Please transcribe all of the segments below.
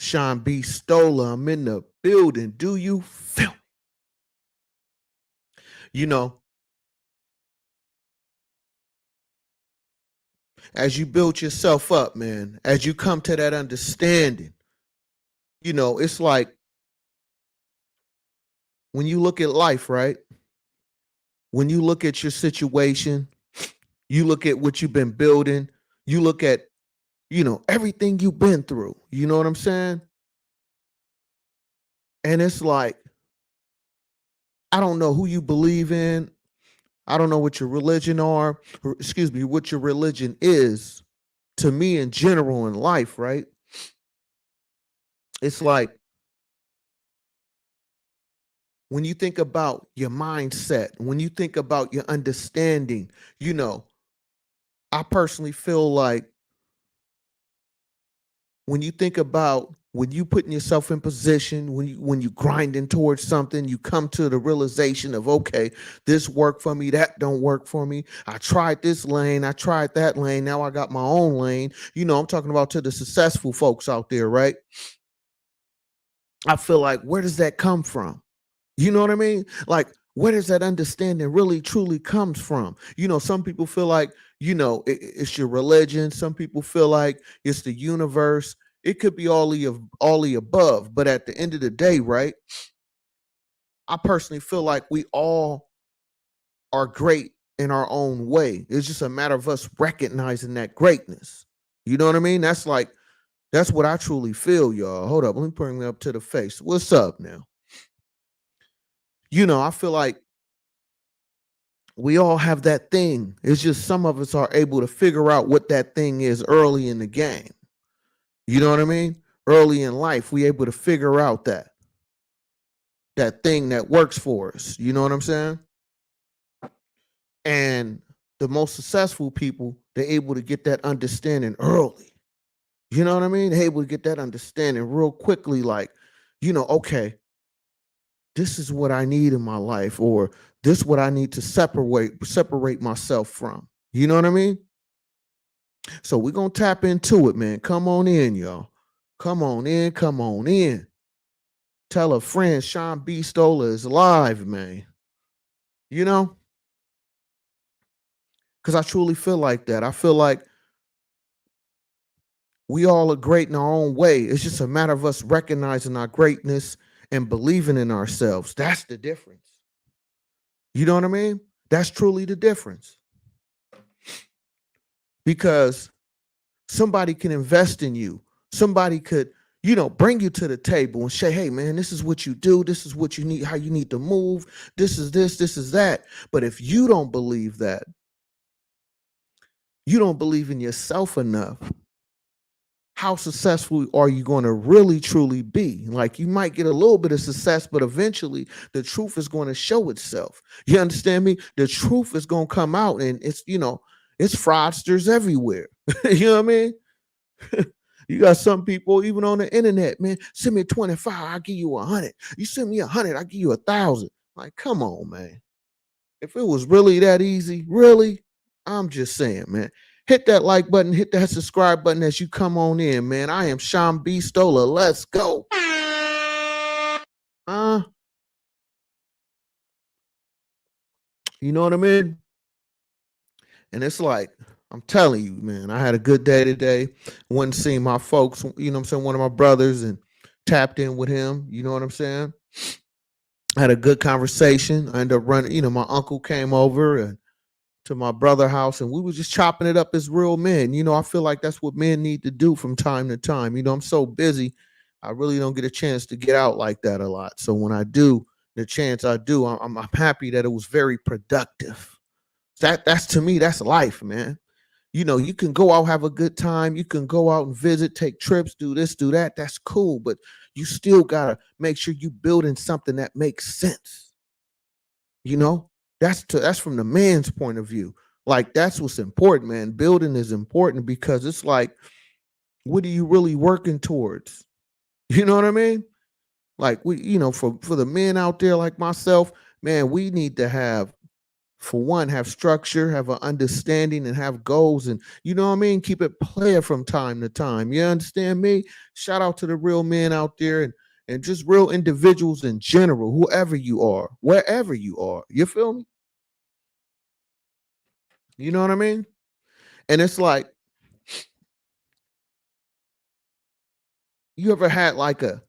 Sean B. Stoller, I'm in the building. Do you feel? You know, as you build yourself up, man, as you come to that understanding, it's like when you look at life, right? When you look at your situation, you look at what you've been building, you look at, everything you've been through. You know what I'm saying? And it's like, I don't know who you believe in. I don't know what your religion are, or excuse me, what your religion is to me in general in life, right? It's like when you think about your mindset, when you think about your understanding, you know, I personally feel like when you think about when you putting yourself in position, when you grinding towards something, you come to the realization of, okay, this worked for me, that don't work for me. I tried this lane, I tried that lane, now I got my own lane. I'm talking about to the successful folks out there, right? I feel like, where does that come from? You know what I mean? Like, where does that understanding really truly comes from? Some people feel like, it's your religion. Some people feel like it's the universe. It could be all the above. But at the end of the day, right? I personally feel like we all are great in our own way. It's just a matter of us recognizing that greatness. You know what I mean? That's what I truly feel, y'all. Hold up, let me bring me up to the face. What's up now? I feel like we all have that thing. It's just some of us are able to figure out what that thing is early in the game. You know what I mean? Early in life, we able to figure out that thing that works for us. You know what I'm saying? And the most successful people, they're able to get that understanding early. You know what I mean? They're able to get that understanding real quickly, like, okay, this is what I need in my life, or this is what I need to separate myself from. You know what I mean? So we're gonna tap into it, man. Come on in, y'all. Come on in, come on in. Tell a friend Sean B. Stoller is live, man. You know, because I truly feel like that. I feel like we all are great in our own way. It's just a matter of us recognizing our greatness and believing in ourselves. That's the difference. You know what I mean? That's truly the difference. Because somebody can invest in you. Somebody could, bring you to the table and say, hey, man, this is what you do. This is what you need, how you need to move. This is that. But if you don't believe that, you don't believe in yourself enough, how successful are you going to really truly be? Like, you might get a little bit of success, but eventually the truth is going to show itself. You understand me? The truth is going to come out, and it's fraudsters everywhere. You know what I mean? You got some people even on the internet, man. Send me 25, I'll give you 100. You send me 100, I'll give you 1,000. Like, come on, man. If it was really that easy, really, I'm just saying, man. Hit that like button, hit that subscribe button as you come on in, man. I am Sean B. Stoller. Let's go. Uh, you know what I mean? And it's like, I'm telling you, man, I had a good day today. Went and seen my folks, I'm saying, one of my brothers, and tapped in with him. You know what I'm saying? I had a good conversation. I ended up running, my uncle came over and to my brother's house, and we were just chopping it up as real men. I feel like that's what men need to do from time to time. I'm so busy, I really don't get a chance to get out like that a lot. So when I do, the chance I do, I'm happy that it was very productive. That's to me, that's life, man. You can go out, have a good time. You can go out and visit, take trips, do this, do that. That's cool, but you still gotta make sure you building something that makes sense. You know, that's from the man's point of view. Like, that's what's important, man. Building is important because it's like, what are you really working towards? You know what I mean? Like, for the men out there like myself, man, we need to have for one, have structure, have an understanding, and have goals, and you know what I mean. Keep it player from time to time. You understand me? Shout out to the real men out there, and just real individuals in general, whoever you are, wherever you are. You feel me? You know what I mean? And it's like, you ever had like a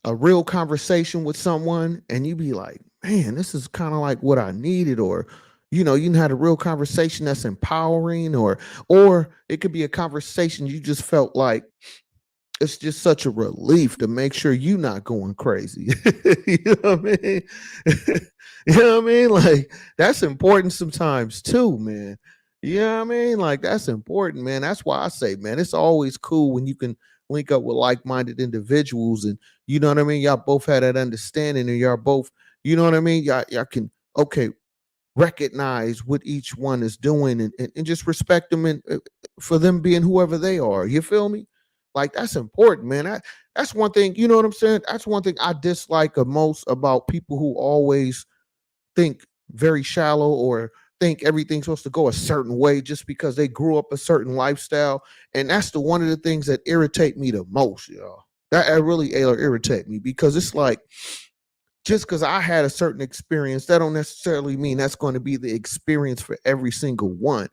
real conversation with someone and you be like, man, this is kind of like what I needed, or you had a real conversation that's empowering, or it could be a conversation you just felt like it's just such a relief to make sure you're not going crazy. You know what I mean? You know what I mean? Like, that's important sometimes too, man. You know what I mean? Like, that's important, man. That's why I say, man, it's always cool when you can link up with like-minded individuals, and you know what I mean? Y'all both had that understanding, and y'all both, you know what I mean? Y'all can, okay, recognize what each one is doing, and just respect them, and for them being whoever they are. You feel me? Like, that's important, man. That's one thing, you know what I'm saying? That's one thing I dislike the most about people who always think very shallow, or think everything's supposed to go a certain way just because they grew up a certain lifestyle. And that's the one of the things that irritate me the most, y'all. That really irritate me, because it's like, just because I had a certain experience, that don't necessarily mean that's going to be the experience for every single one.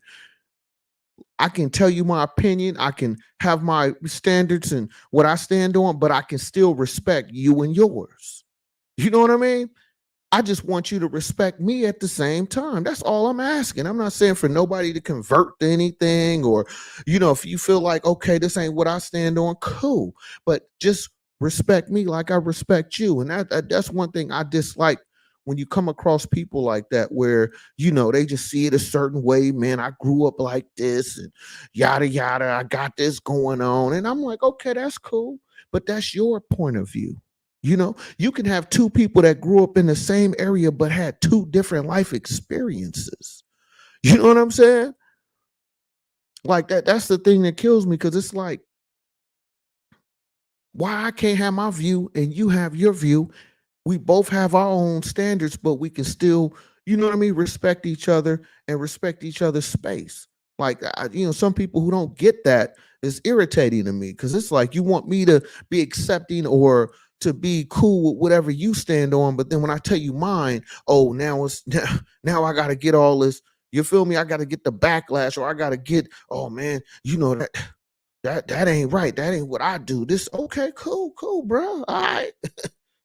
I can tell you my opinion. I can have my standards and what I stand on, but I can still respect you and yours. You know what I mean? I just want you to respect me at the same time. That's all I'm asking. I'm not saying for nobody to convert to anything, or, if you feel like, okay, this ain't what I stand on, cool. But just respect me like I respect you. And that's one thing I dislike, when you come across people like that, where, they just see it a certain way. Man, I grew up like this, and yada, yada. I got this going on. And I'm like, okay, that's cool. But that's your point of view. You can have two people that grew up in the same area but had two different life experiences. You know what I'm saying? Like, that's the thing that kills me, because it's like, why I can't have my view and you have your view? We both have our own standards, but we can still, you know what I mean, respect each other and respect each other's space. Like, some people who don't get that is irritating to me, because it's like, you want me to be accepting or to be cool with whatever you stand on, but then when I tell you mine, oh, now it's now I got to get all this. You feel me? I got to get the backlash, or I got to get, oh man, that ain't right. That ain't what I do. This, okay, cool, bro. All right.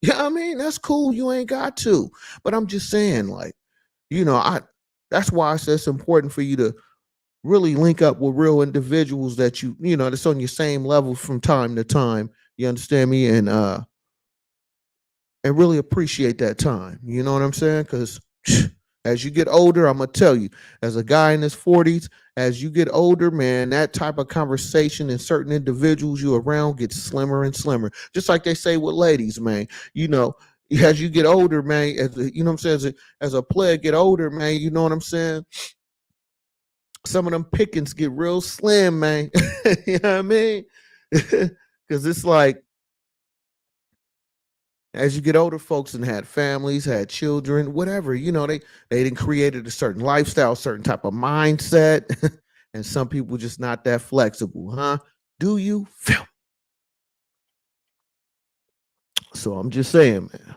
Yeah, I mean, that's cool. You ain't got to. But I'm just saying, like, I that's why I said it's important for you to really link up with real individuals that that's on your same level from time to time. You understand me? And really appreciate that time. You know what I'm saying? Because as you get older, I'm gonna tell you, as a guy in his 40s, as you get older, man, that type of conversation and certain individuals you around gets slimmer and slimmer. Just like they say with ladies, man. As you get older, man, you know what I'm saying, as a player get older, man, you know what I'm saying? Some of them pickings get real slim, man. You know what I mean? Because it's like, as you get older, folks and had families, had children, whatever, they didn't created a certain lifestyle, certain type of mindset. And some people just not that flexible, huh? Do you feel? So I'm just saying, man.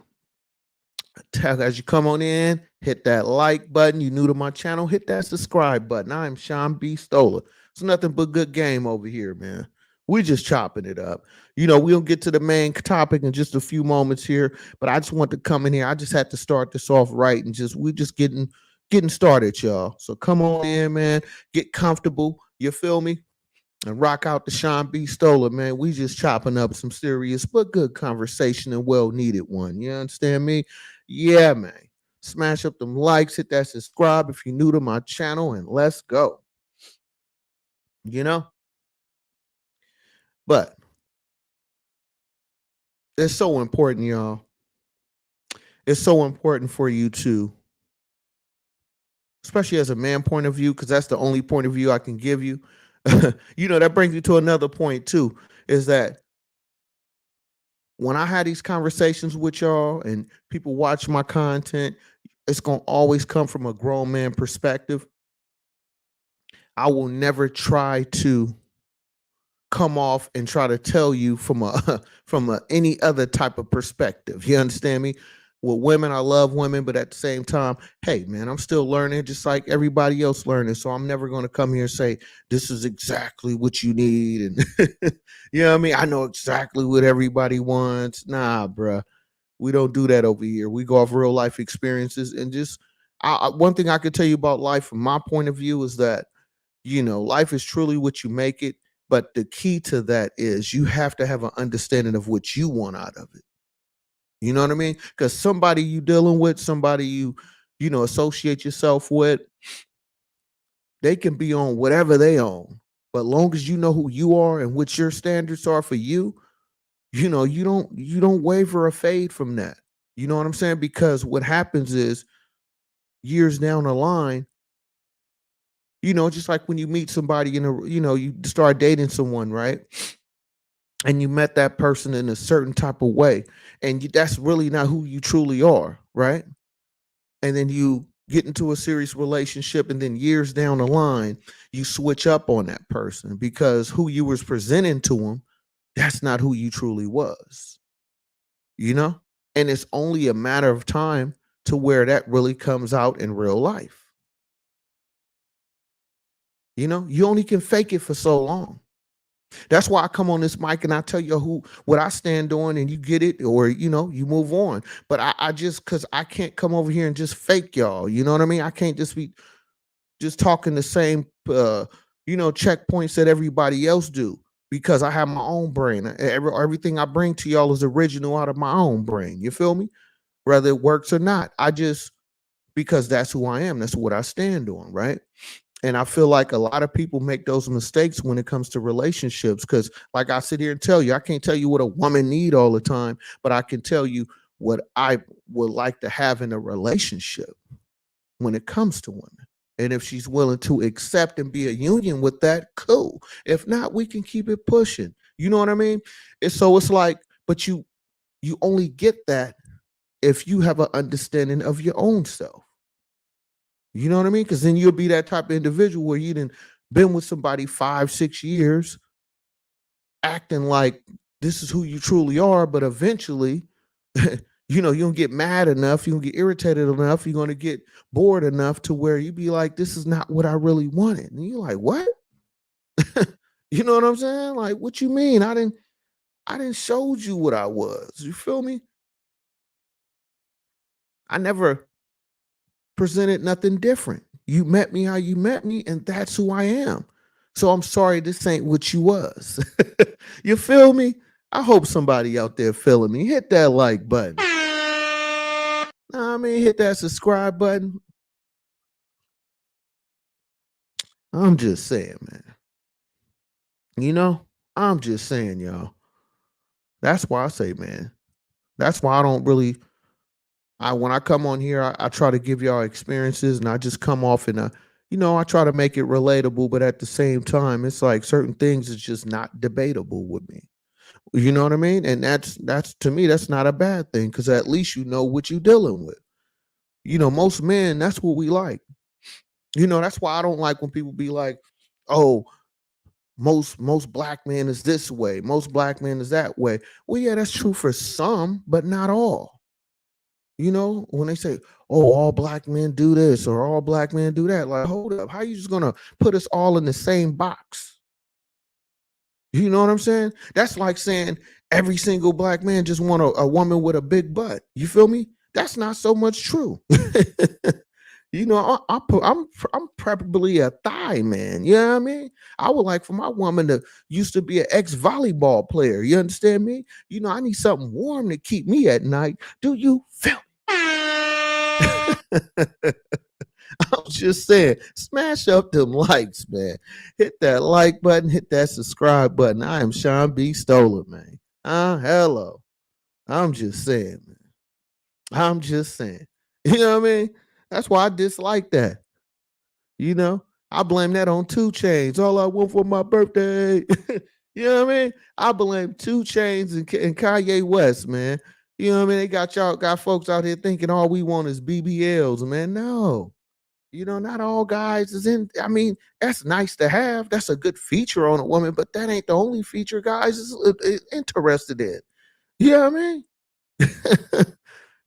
As you come on in, hit that like button. You new to my channel, hit that subscribe button. I'm Sean B. Stoller. It's nothing but good game over here, man. We just chopping it up. We'll get to the main topic in just a few moments here, but I just want to come in here. I just had to start this off right, and we just getting started, y'all. So come on in, man. Get comfortable. You feel me? And rock out the Sean B. Stoller, man. We just chopping up some serious but good conversation, and well needed one. You understand me? Yeah, man. Smash up them likes, hit that subscribe if you're new to my channel, and let's go. You know? But it's so important, y'all. It's so important for you to, especially as a man point of view, because that's the only point of view I can give you. That brings me to another point too, is that when I had these conversations with y'all and people watch my content, it's going to always come from a grown man perspective. I will never try to come off and try to tell you from a from any other type of perspective. You understand me? With women, I love women, but at the same time, hey man, I'm still learning just like everybody else learning. So I'm never going to come here and say this is exactly what you need, and you know what I mean. I know exactly what everybody wants. Nah, bruh, we don't do that over here. We go off real life experiences and just. One thing I could tell you about life from my point of view is that life is truly what you make it. But the key to that is you have to have an understanding of what you want out of it. You know what I mean? Because somebody you dealing with, somebody associate yourself with, they can be on whatever they own. But long as you know who you are and what your standards are for you, you don't waver or fade from that. You know what I'm saying? Because what happens is years down the line, just like when you meet somebody you start dating someone, right? And you met that person in a certain type of way, and that's really not who you truly are, right? And then you get into a serious relationship, and then years down the line, you switch up on that person because who you was presenting to them, that's not who you truly was, you know? And it's only a matter of time to where that really comes out in real life. You only can fake it for so long. That's why I come on this mic and I tell you what I stand on, and you get it, or you move on. But I just because I can't come over here and just fake y'all. You know what I mean? I can't just be just talking the same checkpoints that everybody else do, because I have my own brain. Everything I bring to y'all is original out of my own brain. You feel me? Whether it works or not. I just because that's who I am. That's what I stand on, right? And I feel like a lot of people make those mistakes when it comes to relationships. Because, like I sit here and tell you, I can't tell you what a woman need all the time, but I can tell you what I would like to have in a relationship when it comes to women. And if she's willing to accept and be a union with that, cool. If not, we can keep it pushing. You know what I mean? It's like, but you only get that if you have an understanding of your own self. You know what I mean? Because then you'll be that type of individual where you done been with somebody 5, 6 years, acting like this is who you truly are, but eventually, you don't get mad enough, you don't get irritated enough, you're gonna get bored enough to where you be like, this is not what I really wanted. And you're like, what? You know what I'm saying? Like, what you mean? I didn't showed you what I was. You feel me? I never presented nothing different. You met me how you met me, and that's who I am. So I'm sorry, this ain't what you was. You feel me? I hope somebody out there feeling me. Hit that like button. Nah, I mean, hit that subscribe button. I'm just saying, man. You know, I'm just saying, y'all. That's why I say, man. That's why I don't really. When I come on here, I try to give y'all experiences, and I just come off in I try to make it relatable, but at the same time, it's like certain things is just not debatable with me. You know what I mean? And that's to me, that's not a bad thing, because at least you know what you're dealing with. Most men, that's what we like. That's why I don't like when people be like, oh, most black men is this way, most black men is that way. Well, yeah, that's true for some, but not all. When they say, oh, all black men do this or all black men do that, like, hold up, how you just gonna put us all in the same box? You know what I'm saying? That's like saying every single black man just want a woman with a big butt. You feel me? That's not so much true. I'm preferably a thigh man. You know what I mean? I would like for my woman to used to be an ex volleyball player. You understand me? I need something warm to keep me at night. Do you feel? I'm just saying, smash up them likes, man. Hit that like button, hit that subscribe button. I am Sean B. Stoller, man. Hello. I'm just saying, man. I'm just saying. You know what I mean? That's why I dislike that. I blame that on 2 Chainz. All I want for my birthday. You know what I mean? I blame 2 Chainz and Kanye West, man. You know what I mean? They got folks out here thinking all we want is BBLs, man. No. Not all guys is in. I mean, that's nice to have. That's a good feature on a woman, but that ain't the only feature guys is interested in. You know what I mean?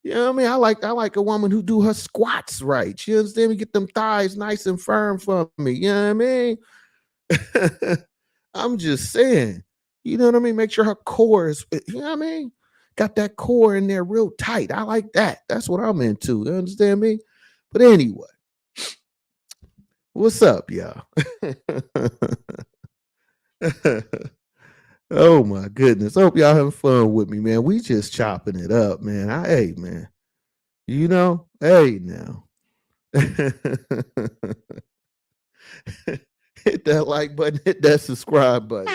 You know what I mean? I like a woman who do her squats right. You understand me? Get them thighs nice and firm for me. You know what I mean? I'm just saying. You know what I mean? Make sure her core is, you know what I mean? Got that core in there real tight. I like that. That's what I'm into. You understand me? But anyway, what's up, y'all? Oh my goodness. Hope y'all having fun with me, man. We just chopping it up, man. Hey, man. Hey now. Hit that like button, hit that subscribe button.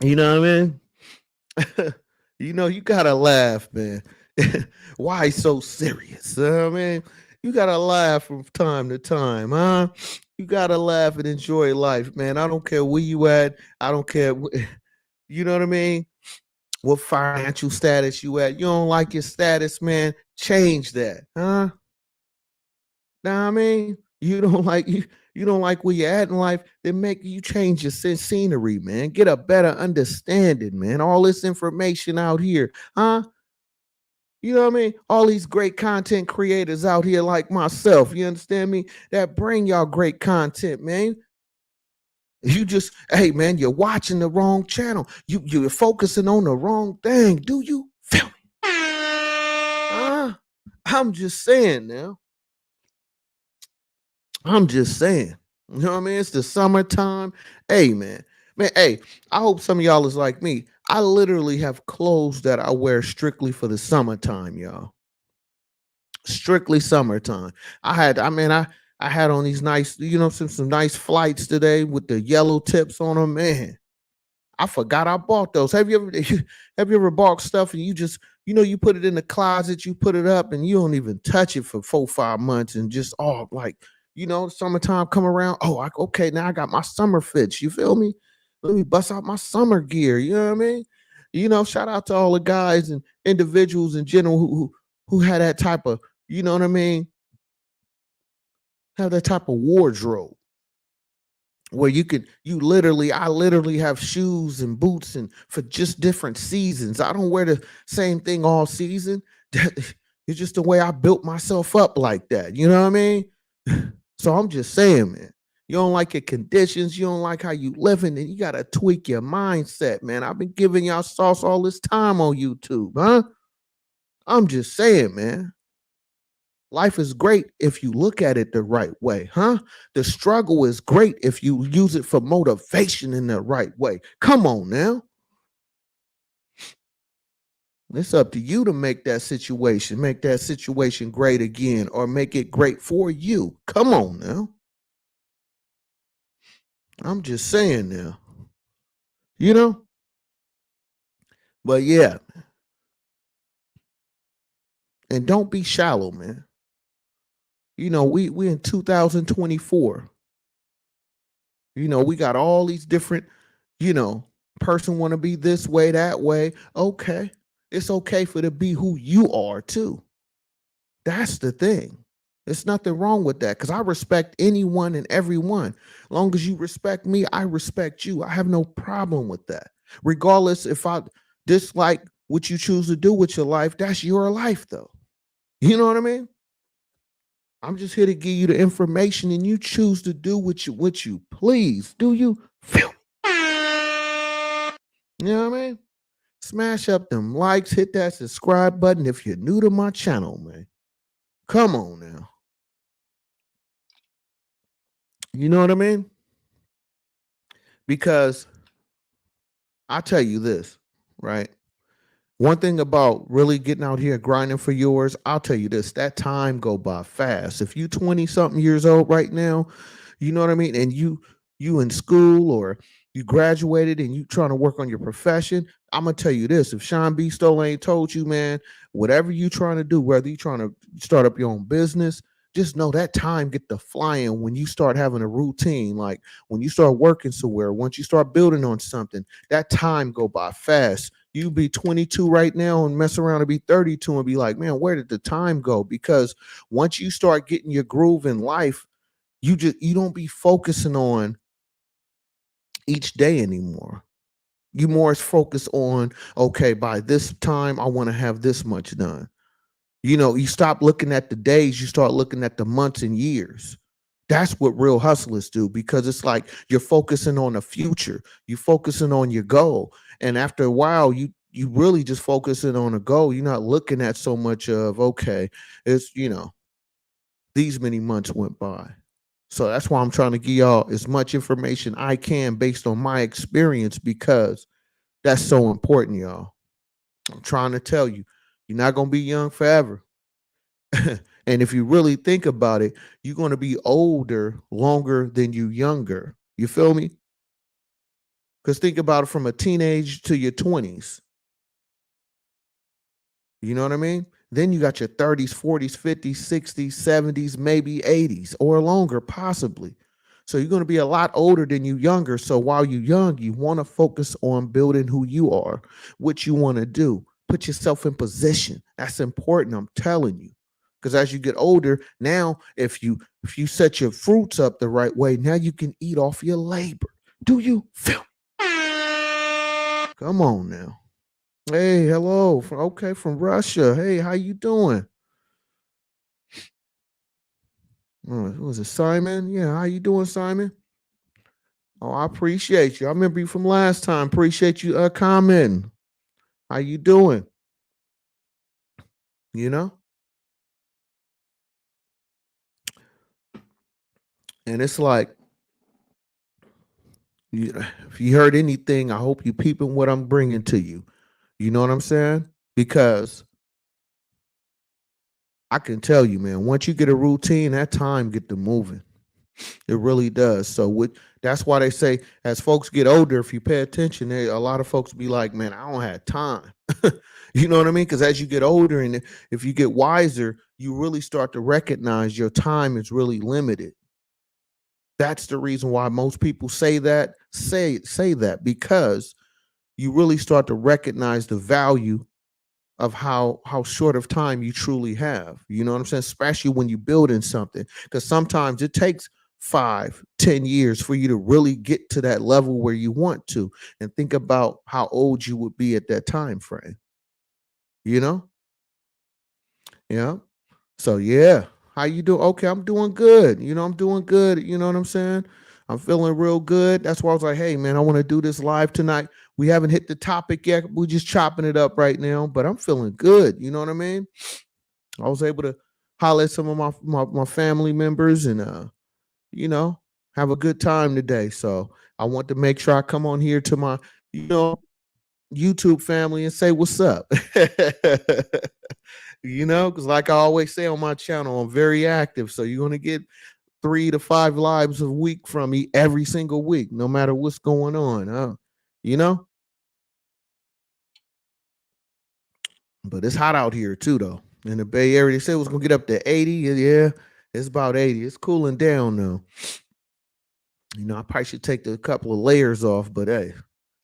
You know what I mean? You gotta laugh, man. Why so serious? You know what I mean? You gotta laugh from time to time, huh? You gotta laugh and enjoy life, man. I don't care where you at. I don't care. You know what I mean? What financial status you at? You don't like your status, man? Change that, huh? Know what I mean? You don't like where you're at in life, then make you change your scenery, man. Get a better understanding, man. All this information out here, huh? You know what I mean? All these great content creators out here like myself, you understand me? That bring y'all great content, man. Hey man, you're watching the wrong channel. You're focusing on the wrong thing. Do you feel me? I'm just saying now. I'm just saying. You know what I mean? It's the summertime. Hey, man. Man, hey, I hope some of y'all is like me. I literally have clothes that I wear strictly for the summertime, y'all. Strictly summertime. I had on these nice, some nice flights today with the yellow tips on them, man. I forgot I bought those. Have you ever have you ever bought stuff and you just you put it in the closet, you put it up, and you don't even touch it for 4 5 months, and just like summertime come around. Oh, okay, now I got my summer fits. You feel me? Let me bust out my summer gear. You know what I mean? Shout out to all the guys and individuals in general who had that type of you know what I mean, have that type of wardrobe where I literally have shoes and boots and for just different seasons. I don't wear the same thing all season. It's just the way I built myself up like that. You know what I mean? So I'm just saying, man, you don't like your conditions, you don't like how you living, and you gotta tweak your mindset, man. I've been giving y'all sauce all this time on YouTube, huh? I'm just saying, man. Life is great if you look at it the right way, huh? The struggle is great if you use it for motivation in the right way. Come on now. It's up to you to make that situation great again, or make it great for you. Come on now. I'm just saying now. You know? But yeah, and don't be shallow, man. We in 2024. We got all these different, you know, person want to be this way, that way. Okay. It's okay for to be who you are too. That's the thing. There's nothing wrong with that because I respect anyone and everyone. As long as you respect me, I respect you. I have no problem with that. Regardless if I dislike what you choose to do with your life, that's your life though. You know what I mean? I'm just here to give you the information and you choose to do what you please. Do you feel me? You know what I mean? Smash up them likes, hit that subscribe button if you're new to my channel, man. Come on now. You know what I mean? Because I tell you this, right? One thing about really getting out here grinding for yours, I'll tell you this, that time go by fast. If you 20 something years old right now, you know what I mean? And you in school or you graduated and you trying to work on your profession, I'm gonna tell you this. If Sean B. Stoll ain't told you, man, whatever you trying to do, whether you trying to start up your own business, just know that time get to flying when you start having a routine. Like when you start working somewhere, once you start building on something, that time go by fast. You be 22 right now and mess around and be 32 and be like, man, where did the time go? Because once you start getting your groove in life, you don't be focusing on each day anymore. You more is focused on, okay, by this time I want to have this much done. You stop looking at the days, you start looking at the months and years. That's what real hustlers do, because it's like you're focusing on the future, you're focusing on your goal. And after a while, you really just focusing on a goal. You're not looking at so much of, okay, it's these many months went by. So that's why I'm trying to give y'all as much information I can based on my experience, because that's so important, y'all. I'm trying to tell you, you're not gonna be young forever. And if you really think about it, you're going to be older longer than you younger. You feel me? Because think about it from a teenage to your 20s. You know what I mean? Then you got your 30s, 40s, 50s, 60s, 70s, maybe 80s or longer, possibly. So you're going to be a lot older than you younger. So while you're young, you want to focus on building who you are, what you want to do. Put yourself in position. That's important. I'm telling you. Because as you get older, now if you set your fruits up the right way, now you can eat off your labor. Do you feel? Come on now. Hey, hello. From Russia. Hey, how you doing? Who was it, Simon? Yeah, how you doing, Simon? Oh, I appreciate you. I remember you from last time. Appreciate you commenting. How you doing? You know? And it's like, if you heard anything, I hope you peeping what I'm bringing to you. You know what I'm saying? Because I can tell you, man, once you get a routine, that time get to moving. It really does. So that's why they say as folks get older, if you pay attention, a lot of folks be like, man, I don't have time. You know what I mean? Because as you get older and if you get wiser, you really start to recognize your time is really limited. That's the reason why most people say that, because you really start to recognize the value of how short of time you truly have. You know what I'm saying? Especially when you build in something, because sometimes it takes 5, 10 years for you to really get to that level where you want to. And think about how old you would be at that time frame. You know? Yeah. So yeah, how you doing? Okay, I'm doing good. I'm doing good. You know what I'm saying? I'm feeling real good. That's why I was like, hey man, I want to do this live tonight. We haven't hit the topic yet. We're just chopping it up right now, but I'm feeling good. You know what I mean? I was able to holler at some of my family members and you know, have a good time today. So I want to make sure I come on here to my, you know, YouTube family and say what's up. Because like I always say on my channel, I'm very active. So you're gonna get 3 to 5 lives a week from me every single week, no matter what's going on. You know, but it's hot out here too, though. In the Bay Area, they said it was gonna get up to 80. Yeah, it's about 80. It's cooling down now. I probably should take a couple of layers off, but hey,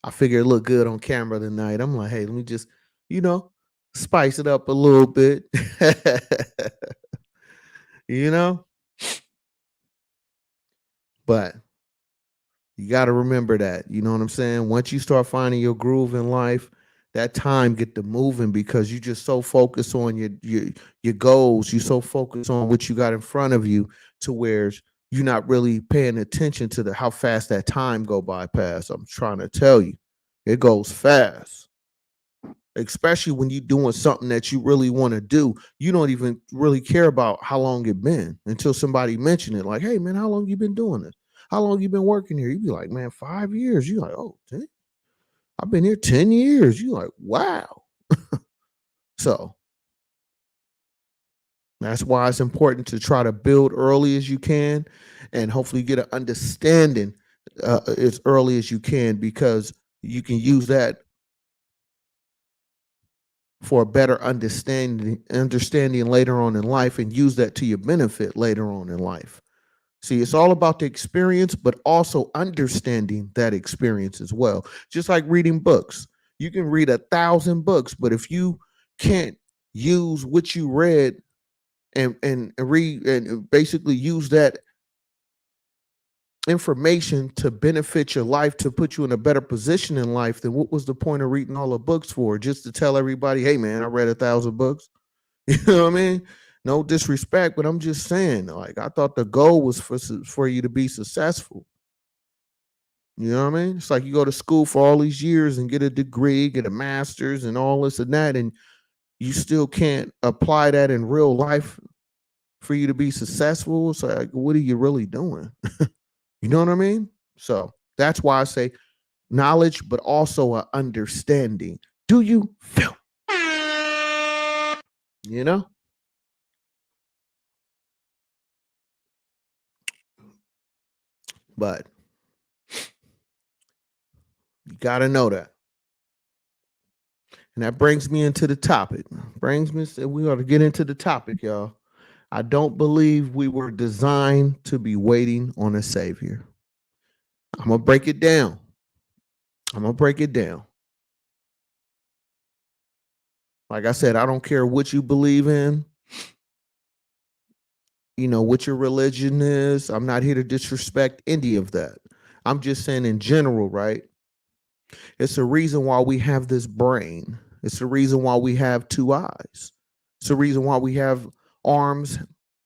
I figure it looked good on camera tonight. I'm like, hey, let me just, you know, spice it up a little bit. you know, but you got to remember that. You know what I'm saying? Once you start finding your groove in life, that time get to moving, because you just so focused on your goals. You so focused on what you got in front of you, to where you're not really paying attention to the how fast that time go by past. I'm trying to tell you, it goes fast. Especially when you're doing something that you really want to do. You don't even really care about how long it been until somebody mentioned it. Like, hey man, how long you been doing this? How long you been working here? You be like, man, 5 years. You like, oh, I've been here 10 years. You like, wow. So that's why it's important to try to build early as you can, and hopefully get an understanding as early as you can, because you can use that for a better understanding later on in life and use that to your benefit later on in life. See, it's all about the experience, but also understanding that experience as well. Just like reading books. You can read 1,000 books, but if you can't use what you read and read and basically use that information to benefit your life, to put you in a better position in life, then what was the point of reading all the books for? Just to tell everybody, hey man, I read 1,000 books. You know what I mean? No disrespect, but I'm just saying, like, I thought the goal was for you to be successful. You know what I mean? It's like you go to school for all these years and get a degree, get a master's and all this and that, and you still can't apply that in real life for you to be successful. It's like, what are you really doing? You know what I mean? So that's why I say knowledge, but also a understanding. Do you feel? You know? But you got to know that. And that brings me into the topic. We ought to get into the topic, y'all. I don't believe we were designed to be waiting on a savior. I'm going to break it down. I'm going to break it down. Like I said, I don't care what you believe in, what your religion is. I'm not here to disrespect any of that. I'm just saying in general, right? It's a reason why we have this brain. It's the reason why we have two eyes. It's the reason why we have arms,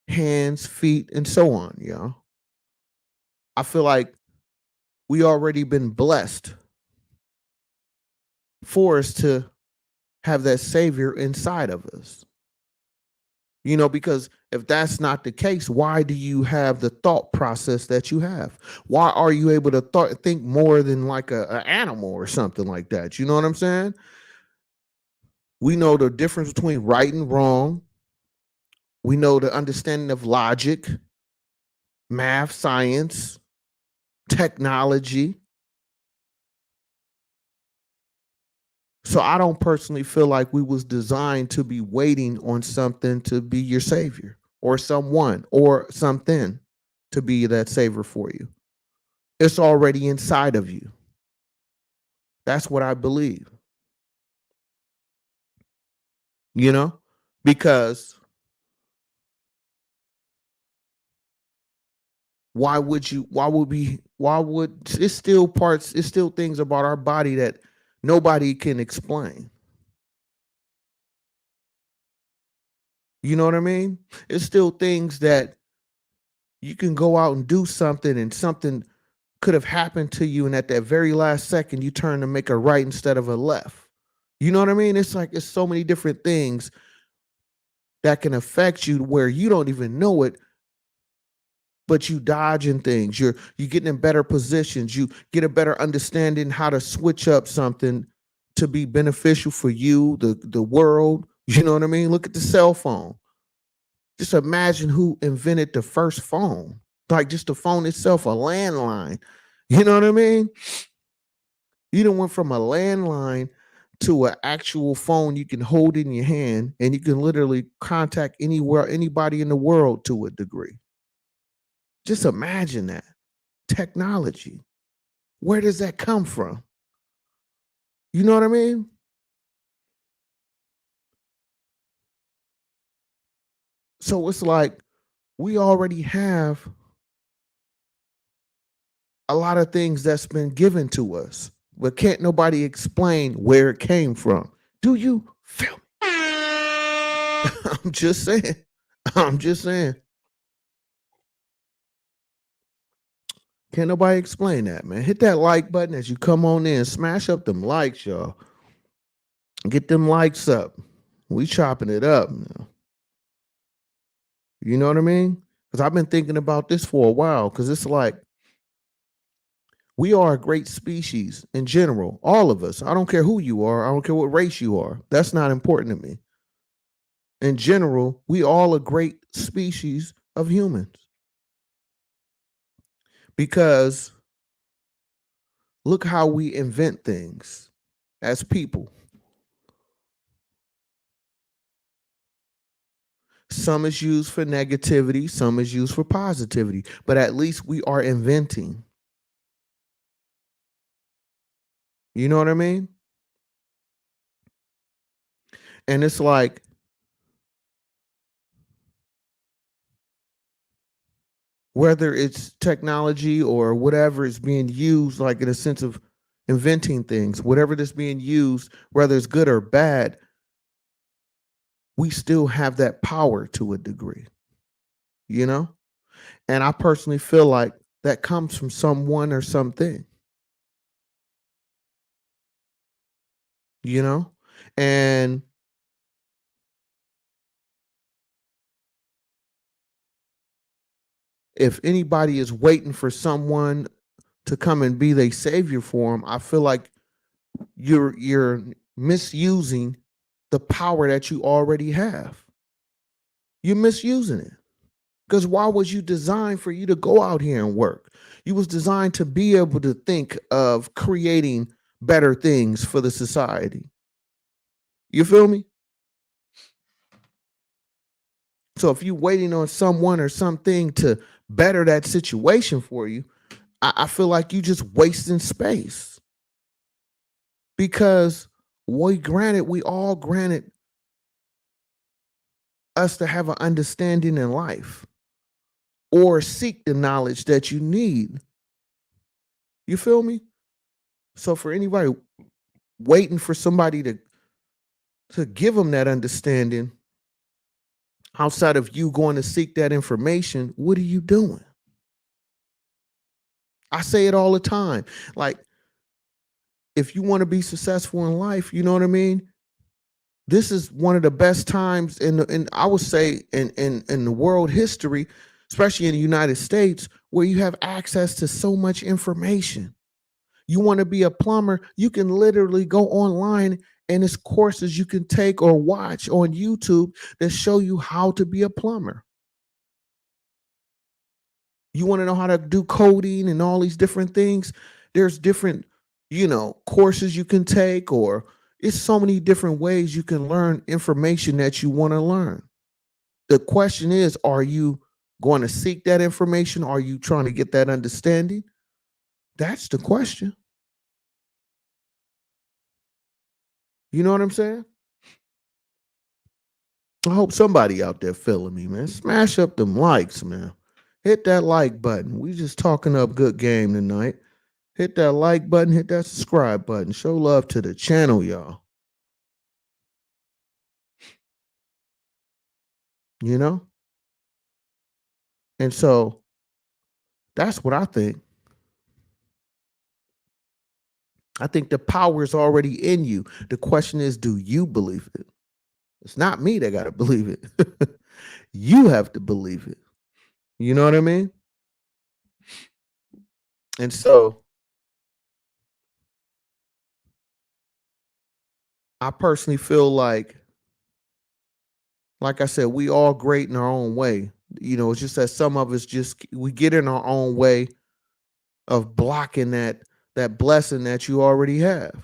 hands, feet, and so on, I feel like we already been blessed for us to have that savior inside of us. Because if that's not the case, why do you have the thought process that you have? Why are you able to think more than like an animal or something like that? You know what I'm saying? We know the difference between right and wrong. We know the understanding of logic, math, science, technology. So I don't personally feel like we was designed to be waiting on something to be your savior, or someone or something to be that savior for you. It's already inside of you. That's what I believe. You know? Because it's still things about our body that nobody can explain. You know what I mean? It's still things that you can go out and do something and something could have happened to you, and at that very last second you turn to make a right instead of a left. You know what I mean? It's like it's so many different things that can affect you where you don't even know it, but you dodging things. You getting in better positions. You get a better understanding how to switch up something to be beneficial for you, the world. You know what I mean? Look at the cell phone. Just imagine who invented the first phone. Like just the phone itself, a landline. You know what I mean? You done went from a landline to an actual phone you can hold in your hand, and you can literally contact anybody in the world to a degree. Just imagine that technology. Where does that come from? You know what I mean? So it's like we already have a lot of things that's been given to us, but can't nobody explain where it came from. Do you feel me? I'm just saying. I'm just saying. Can't nobody explain that, man. Hit that like button as you come on in. Smash up them likes, y'all. Get them likes up. We chopping it up now. You know what I mean? Because I've been thinking about this for a while. Because it's like we are a great species in general. All of us. I don't care who you are. I don't care what race you are. That's not important to me. In general, we all a great species of humans. Because look how we invent things as people. Some is used for negativity, some is used for positivity, but at least we are inventing. You know what I mean? And it's like, whether it's technology or whatever is being used, like in a sense of inventing things, whatever that's being used, whether it's good or bad, we still have that power to a degree, you know? And I personally feel like that comes from someone or something, you know? And if anybody is waiting for someone to come and be their savior for them, I feel like you're misusing the power that you already have. You're misusing it. Because why was you designed for you to go out here and work? You was designed to be able to think of creating better things for the society. You feel me? So if you're waiting on someone or something to better that situation for you, I feel like you just wasting space. Because we all granted us to have an understanding in life or seek the knowledge that you need. You feel me? So for anybody waiting for somebody to give them that understanding outside of you going to seek that information, what are you doing? I say it all the time. Like, if you want to be successful in life, you know what I mean? This is one of the best times in I would say in the world history, especially in the United States, where you have access to so much information. You want to be a plumber, you can literally go online and it's courses you can take or watch on YouTube that show you how to be a plumber. You want to know how to do coding and all these different things? There's different, courses you can take, or it's so many different ways you can learn information that you want to learn. The question is, are you going to seek that information? Are you trying to get that understanding? That's the question. You know what I'm saying? I hope somebody out there feeling me, man. Smash up them likes, man. Hit that like button. We just talking up good game tonight. Hit that like button, hit that subscribe button. Show love to the channel, y'all. You know? And so that's what I think. I think the power is already in you. The question is, do you believe it? It's not me that got to believe it. You have to believe it. You know what I mean? And so I personally feel like I said, we all great in our own way. It's just that some of us just we get in our own way of blocking that blessing that you already have.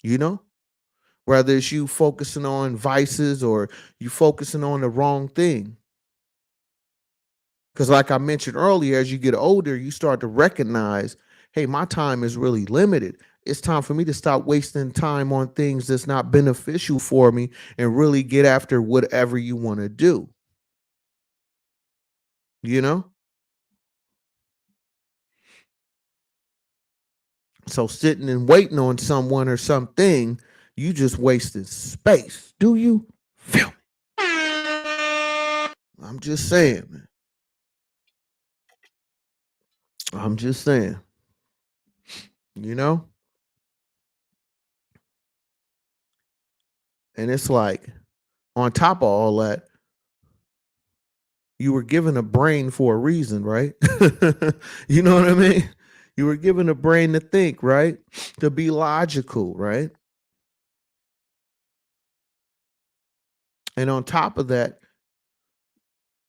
You know? Whether it's you focusing on vices or you focusing on the wrong thing. Because, like I mentioned earlier, as you get older, you start to recognize, hey, my time is really limited. It's time for me to stop wasting time on things that's not beneficial for me and really get after whatever you want to do. You know? So sitting and waiting on someone or something, you just wasted space. Do you feel me? I'm just saying, man. I'm just saying, you know? And it's like, on top of all that, you were given a brain for a reason, right? You know what I mean? You were given a brain to think, right? To be logical, right? And on top of that,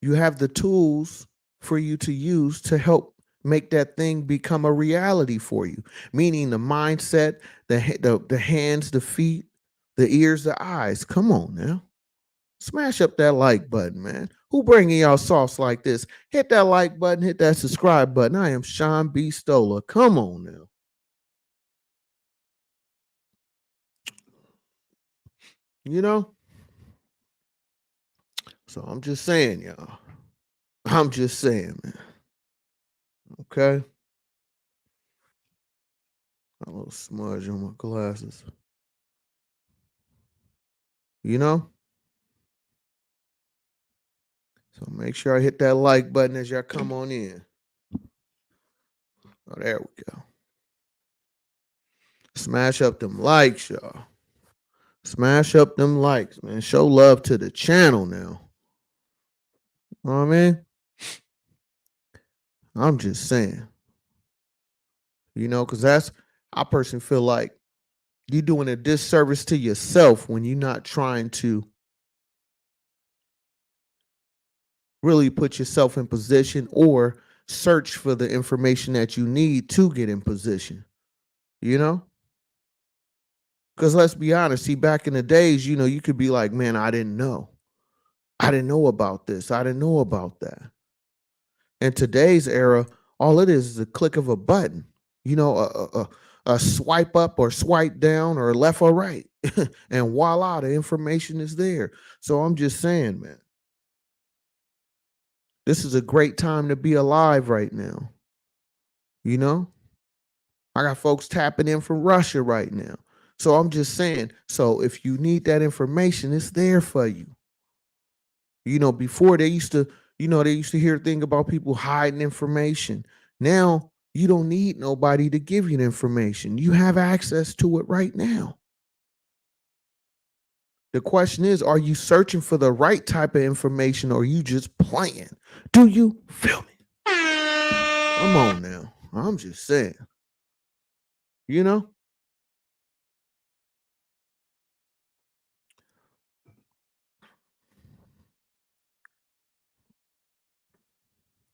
you have the tools for you to use to help make that thing become a reality for you. Meaning the mindset, the hands, the feet, the ears, the eyes. Come on now. Smash up that like button, man. Who bringing y'all sauce like this? Hit that like button, hit that subscribe button. I am Sean B. Stoller. Come on now. You know? So I'm just saying, y'all. I'm just saying, man. Okay? A little smudge on my glasses. You know? So make sure I hit that like button as y'all come on in. Oh, there we go. Smash up them likes, y'all. Smash up them likes, man. Show love to the channel now. You know what I mean? I'm just saying. Because I personally feel like you're doing a disservice to yourself when you're not trying to really put yourself in position or search for the information that you need to get in position, you know? Because let's be honest, see, back in the days, you could be like, man, I didn't know. I didn't know about this. I didn't know about that. In today's era, all it is a click of a button, a swipe up or swipe down or left or right. And voila, the information is there. So I'm just saying, man, this is a great time to be alive right now. You know, I got folks tapping in from Russia right now. So I'm just saying, so if you need that information, it's there for you. Before they used to hear a thing about people hiding information. Now you don't need nobody to give you the information. You have access to it right now. The question is, are you searching for the right type of information or are you just playing? Do you feel me? Come on now. I'm just saying. You know?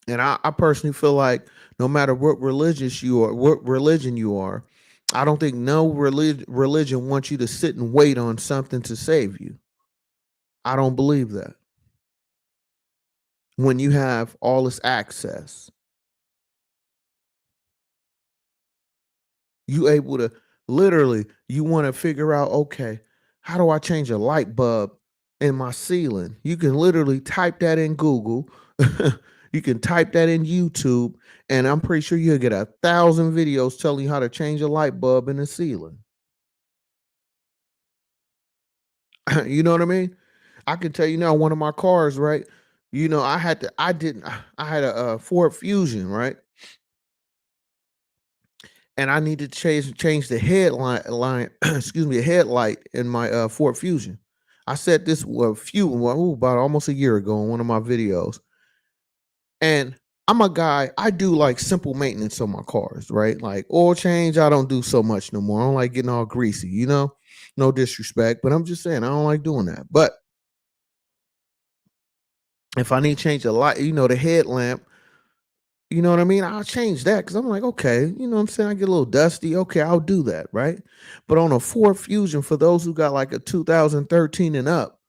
And I personally feel like no matter what religion you are, I don't think no religion wants you to sit and wait on something to save you. I don't believe that. When you have all this access, you able to literally, you want to figure out, okay, how do I change a light bulb in my ceiling? You can literally type that in Google. You can type that in YouTube, and I'm pretty sure you'll get 1,000 videos telling you how to change a light bulb in the ceiling. You know what I mean? I can tell you now, one of my cars, right? I had a Ford Fusion, right? And I need to change the headlight excuse me, a headlight in my Ford Fusion. I said this about almost a year ago in one of my videos. And I'm a guy, I do like simple maintenance on my cars, right? Like oil change, I don't do so much no more. I don't like getting all greasy, no disrespect, but I'm just saying I don't like doing that. But if I need to change the light, the headlamp, you know what I mean? I'll change that because I'm like, okay, you know what I'm saying? I get a little dusty. Okay, I'll do that, right? But on a Ford Fusion, for those who got like a 2013 and up,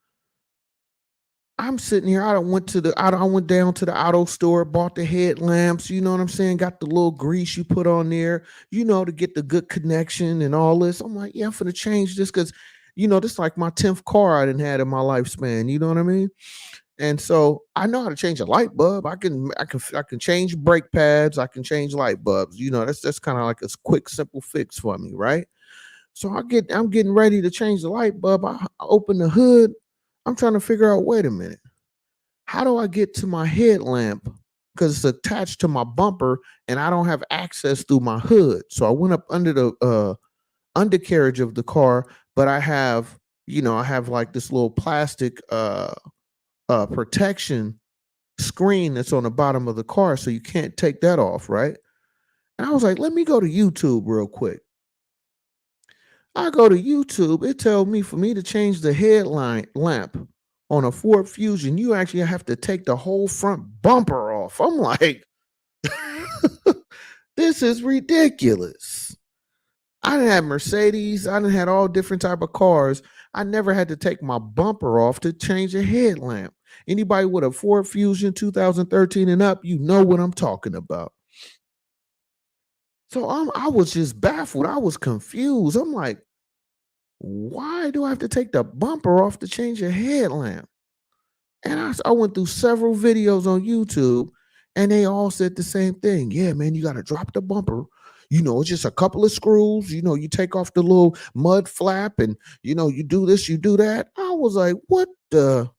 I'm sitting here. I went down to the auto store, bought the headlamps, you know what I'm saying? Got the little grease you put on there, to get the good connection and all this. I'm like, yeah, I'm finna change this because, this is like my 10th car I didn't had in my lifespan. You know what I mean? And so I know how to change a light bulb. I can change brake pads. I can change light bulbs. That's kind of like a quick, simple fix for me, right? So I'm getting ready to change the light bulb. I open the hood. I'm trying to figure out, wait a minute, how do I get to my headlamp? Because it's attached to my bumper and I don't have access through my hood. So I went up under the undercarriage of the car, but I have like this little plastic protection screen that's on the bottom of the car, so you can't take that off, right? And I was like, let me go to YouTube real quick. I go to YouTube, it tells me for me to change the headlight lamp on a Ford Fusion, you actually have to take the whole front bumper off. I'm like, this is ridiculous. I done had Mercedes, I done had all different type of cars. I never had to take my bumper off to change a headlamp. Anybody with a Ford Fusion 2013 and up, you know what I'm talking about. So I was just baffled. I was confused. I'm like, why do I have to take the bumper off to change a headlamp? And I went through several videos on YouTube and they all said the same thing. Yeah, man, you got to drop the bumper. It's just a couple of screws. You take off the little mud flap and, you do this, you do that. I was like, what the?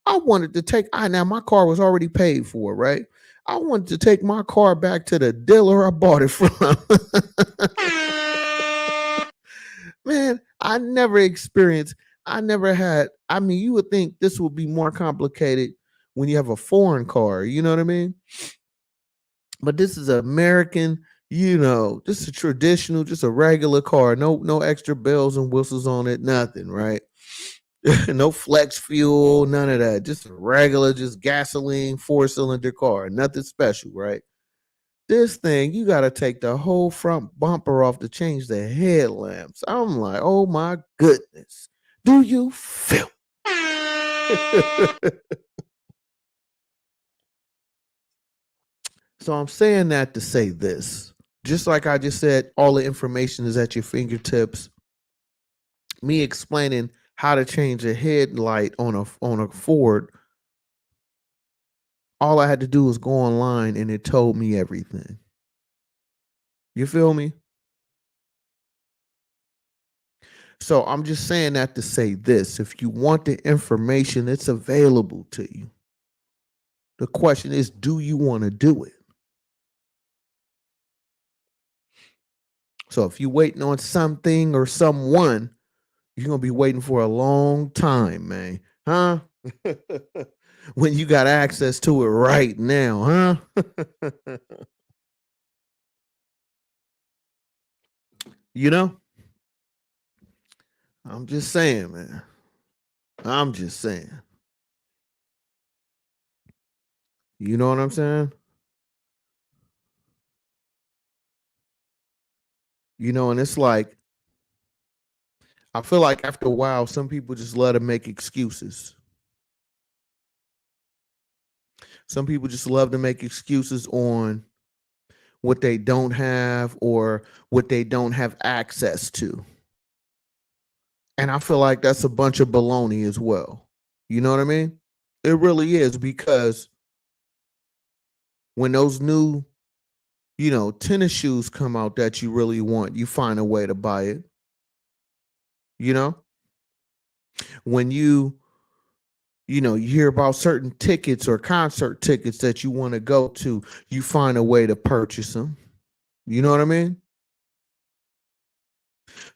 I wanted to take, now my car was already paid for, right? I wanted to take my car back to the dealer I bought it from. Man, I never had, you would think this would be more complicated when you have a foreign car, you know what I mean? But this is American, this is a traditional, just a regular car. No extra bells and whistles on it, nothing, right? No flex fuel, none of that. Just a regular, just gasoline, 4-cylinder car. Nothing special, right? This thing, you got to take the whole front bumper off to change the headlamps. I'm like, oh my goodness. Do you feel? So I'm saying that to say this. Just like I just said, all the information is at your fingertips. Me explaining how to change a headlight on a Ford, all I had to do was go online and it told me everything. You feel me? So I'm just saying that to say this. If you want the information, it's available to you. The question is, do you want to do it? So if you're waiting on something or someone, you're going to be waiting for a long time, man. Huh? When you got access to it right now, huh? you know? I'm just saying, man. I'm just saying. You know what I'm saying? And it's like, I feel like after a while, some people just let them make excuses. Some people just love to make excuses on what they don't have or what they don't have access to. And I feel like that's a bunch of baloney as well. You know what I mean? It really is, because when those new, tennis shoes come out that you really want, you find a way to buy it. You know, when you hear about certain tickets or concert tickets that you want to go to, you find a way to purchase them. You know what I mean?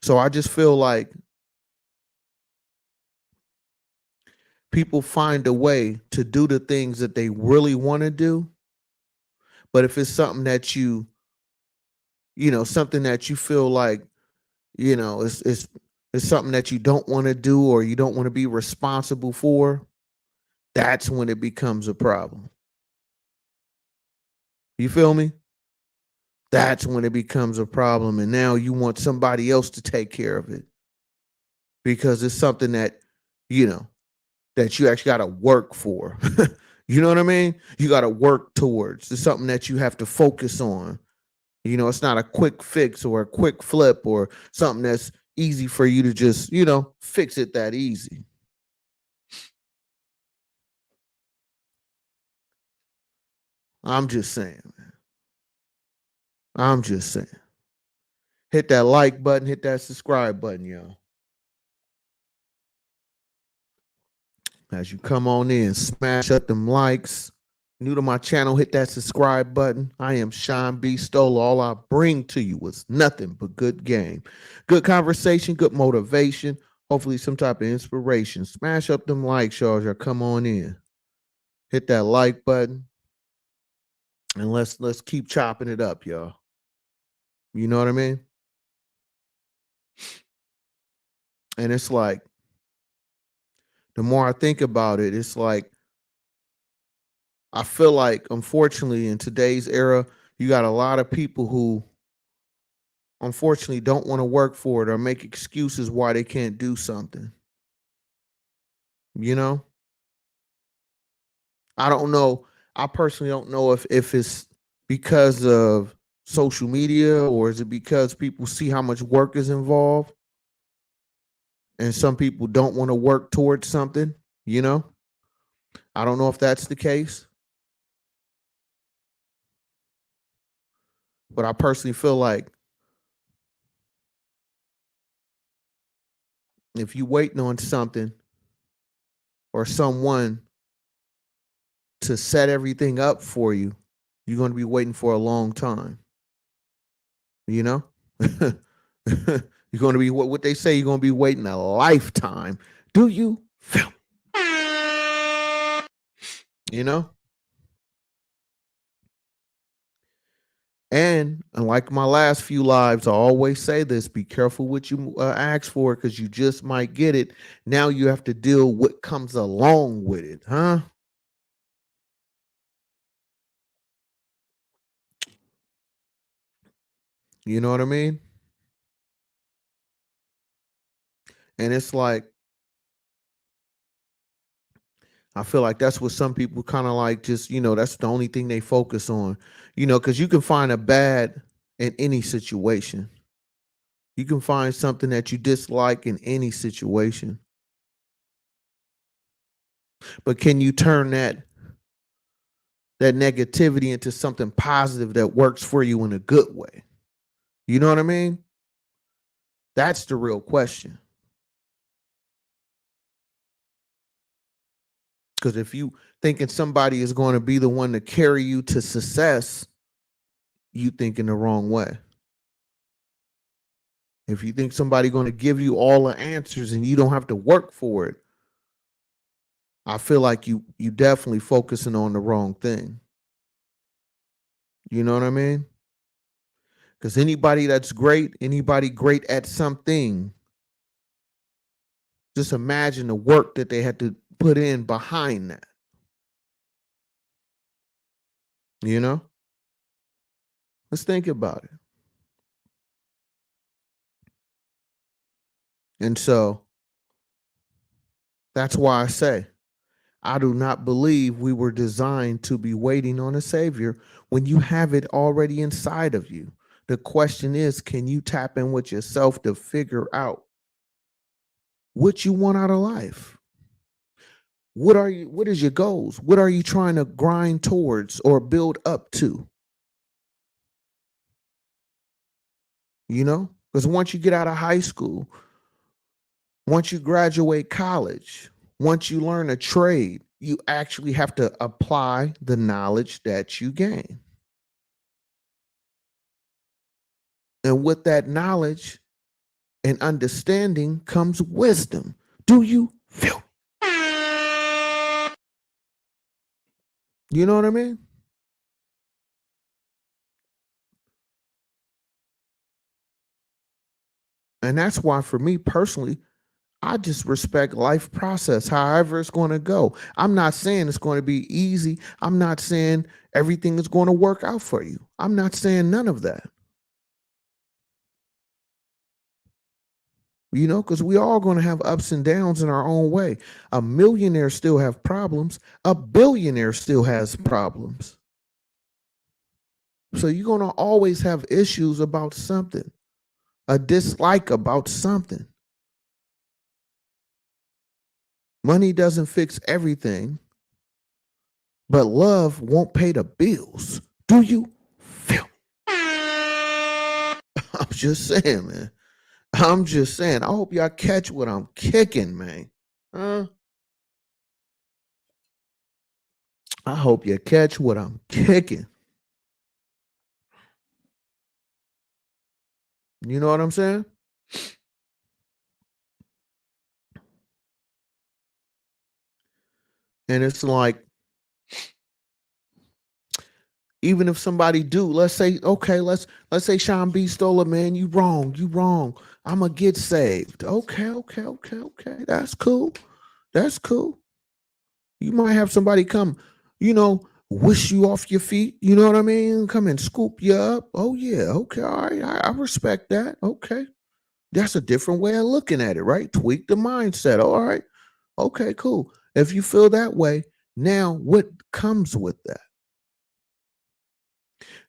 So I just feel like people find a way to do the things that they really want to do. But if it's something that something that you feel like, it's something that you don't want to do or you don't want to be responsible for, that's when it becomes a problem. You feel me? That's when it becomes a problem. And now you want somebody else to take care of it because it's something that, you know, that you actually got to work for. You know what I mean? You got to work towards. It's something that you have to focus on. It's not a quick fix or a quick flip or something that's easy for you to just, fix it that easy. I'm just saying, man. I'm just saying. Hit that like button, hit that subscribe button, y'all. As you come on in, smash up them likes. New to my channel, hit that subscribe button. I am Sean B. Stoller. All I bring to you is nothing but good game. Good conversation, good motivation, hopefully some type of inspiration. Smash up them likes, y'all. Come on in. Hit that like button. And let's keep chopping it up, y'all. You know what I mean? And it's like, the more I think about it, it's like, I feel like, unfortunately, in today's era, you got a lot of people who unfortunately don't want to work for it or make excuses why they can't do something. You know, I don't know. I personally don't know if it's because of social media or is it because people see how much work is involved and some people don't want to work towards something, you know? I don't know if that's the case, but I personally feel like if you waiting on something or someone to set everything up for you, you're going to be waiting for a long time, you know? You're going to be what they say you're going to be waiting a lifetime. Do you feel? You know? And like my last few lives, I always say this: be careful what you ask for, because you just might get it. Now you have to deal with what comes along with it, huh? You know what I mean? And it's like I feel like that's what some people kind of like. Just that's the only thing they focus on. Because you can find a bad in any situation. You can find something that you dislike in any situation. But can you turn that negativity into something positive that works for you in a good way? You know what I mean? That's the real question. Because if you thinking somebody is going to be the one to carry you to success, you think in the wrong way. If you think somebody going to give you all the answers and you don't have to work for it, I feel like you definitely focusing on the wrong thing. You know what I mean? Because anybody great at something, just imagine the work that they had to put in behind that. You know? Let's think about it. And so that's why I say I do not believe we were designed to be waiting on a savior when you have it already inside of you. The question is, can you tap in with yourself to figure out what you want out of life? What is your goals? What are you trying to grind towards or build up to? Because once you get out of high school, once you graduate college, once you learn a trade, you actually have to apply the knowledge that you gain. And with that knowledge and understanding comes wisdom. Do you feel? You know what I mean? And that's why, for me personally, I just respect life process, however it's going to go. I'm not saying it's going to be easy. I'm not saying everything is going to work out for you. I'm not saying none of that. Because we all going to have ups and downs in our own way. A millionaire still have problems. A billionaire still has problems. So you're going to always have issues about something, a dislike about something. Money doesn't fix everything, but love won't pay the bills. Do you feel? I'm just saying, man. I'm just saying. I hope y'all catch what I'm kicking, man. Huh? I hope you catch what I'm kicking. You know what I'm saying? And it's like, even if somebody do, let's say, okay, let's say Sean B stole it, man. You wrong. You wrong. I'ma get saved. Okay. That's cool. That's cool. You might have somebody come, wish you off your feet. You know what I mean? Come and scoop you up. Oh yeah. Okay. All right. I respect that. Okay. That's a different way of looking at it, right? Tweak the mindset. All right. Okay, cool. If you feel that way, now what comes with that?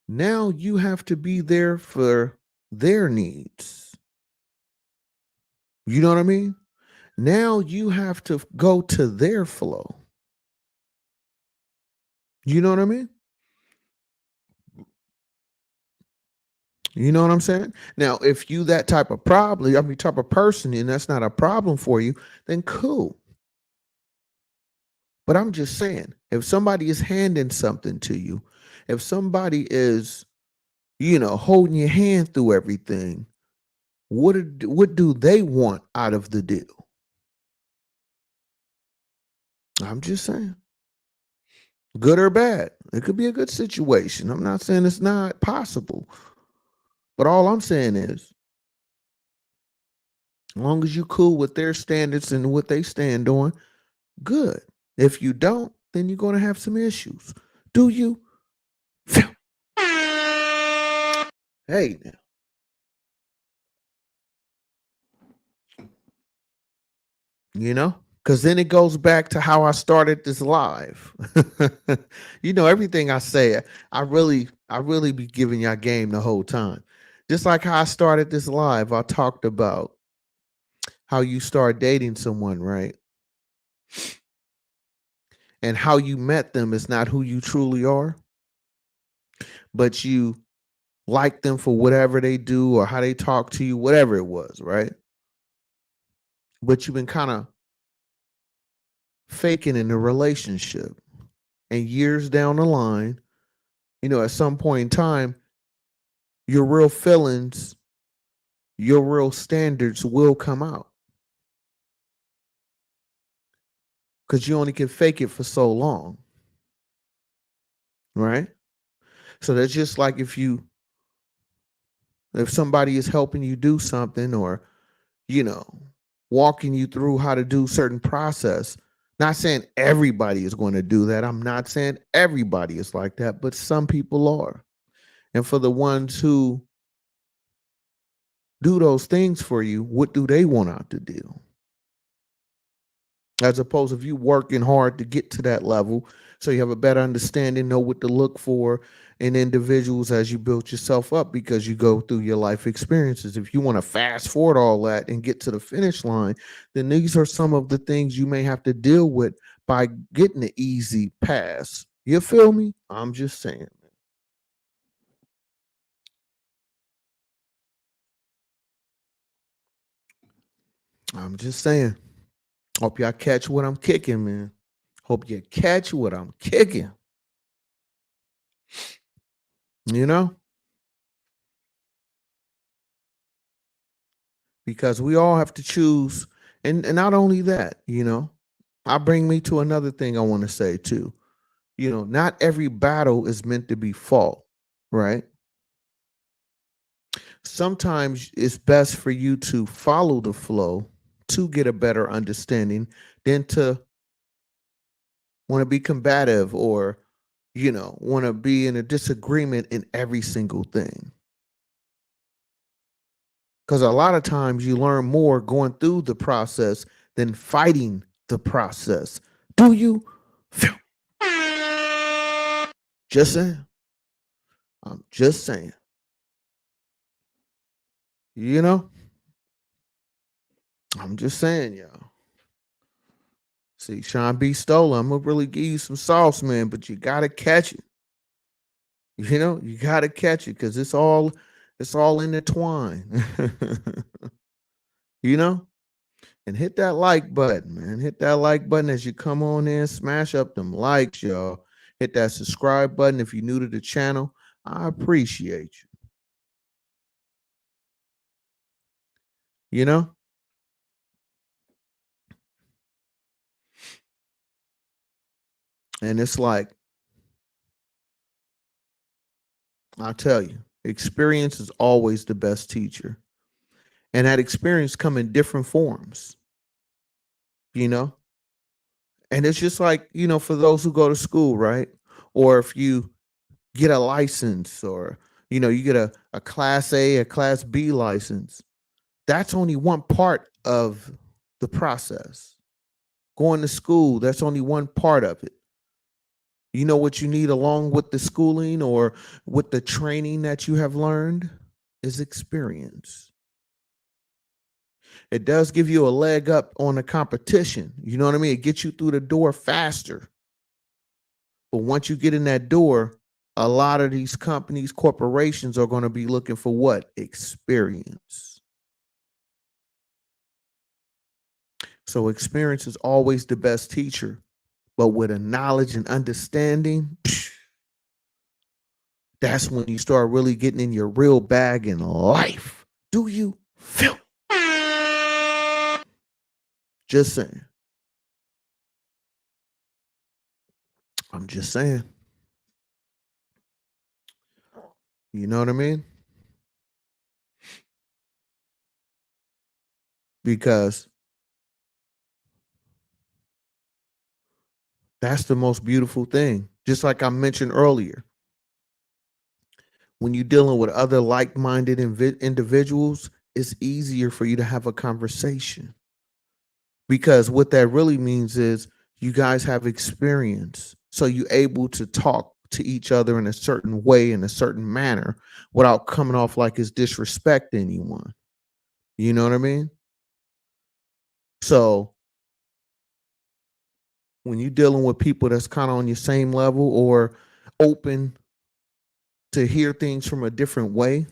Now you have to be there for their needs. You know what I mean? Now you have to go to their flow. You know what I mean? You know what I'm saying? Now, if you that type of problem, I mean type of person, and that's not a problem for you, then cool. But I'm just saying, if somebody is handing something to you, if somebody is, holding your hand through everything, what do they want out of the deal? I'm just saying, good or bad. It could be a good situation. I'm not saying it's not possible, but all I'm saying is, as long as you cool with their standards and what they stand on, good. If you don't, then you're going to have some issues. Do you? Hey, now, because then it goes back to how I started this live. Everything I say, I really be giving y'all game the whole time. Just like how I started this live, I talked about how you start dating someone, right? And how you met them is not who you truly are, but you like them for whatever they do or how they talk to you, whatever it was, right? But you've been kind of faking in a relationship. And years down the line, at some point in time, your real feelings, your real standards will come out because you only can fake it for so long, right? So that's just like if somebody is helping you do something or, you know, walking you through how to do certain process. Not saying everybody is going to do that. I'm not saying everybody is like that, but some people are. And for the ones who do those things for you, what do they want out the deal? As opposed if you working hard to get to that level so you have a better understanding, know what to look for in individuals as you build yourself up because you go through your life experiences. If you want to fast forward all that and get to the finish line, then these are some of the things you may have to deal with by getting the easy pass. You feel me? I'm just saying. I'm just saying. Hope y'all catch what I'm kicking, man. Hope you catch what I'm kicking. You know? Because we all have to choose. And not only that, I bring me to another thing I want to say too. Not every battle is meant to be fought, right? Sometimes it's best for you to follow the flow to get a better understanding than to want to be combative or, want to be in a disagreement in every single thing. Because a lot of times you learn more going through the process than fighting the process. Do you? Just saying. I'm just saying. You know? I'm just saying, y'all. See, Sean B. Stoller, I'm gonna really give you some sauce, man, but you gotta catch it. You gotta catch it because it's all intertwined. you know? And hit that like button, man. Hit that like button as you come on in. Smash up them likes, y'all. Hit that subscribe button if you're new to the channel. I appreciate you. You know? And it's like, I'll tell you, experience is always the best teacher. And that experience come in different forms, you know? And it's just like, for those who go to school, right? Or if you get a license or, you get a class A, a class B license, that's only one part of the process. Going to school, that's only one part of it. You know what you need along with the schooling or with the training that you have learned is experience. It does give you a leg up on the competition. You know what I mean? It gets you through the door faster. But once you get in that door, a lot of these companies, corporations are going to be looking for what? Experience. So experience is always the best teacher. But with a knowledge and understanding, that's when you start really getting in your real bag in life. Do you feel? Just saying. I'm just saying. You know what I mean? Because that's the most beautiful thing. Just like I mentioned earlier, when you're dealing with other like-minded individuals, it's easier for you to have a conversation. Because what that really means is you guys have experience. So you're able to talk to each other in a certain way, in a certain manner, without coming off like it's disrespect anyone. You know what I mean? So when you're dealing with people that's kind of on your same level or open to hear things from a different way,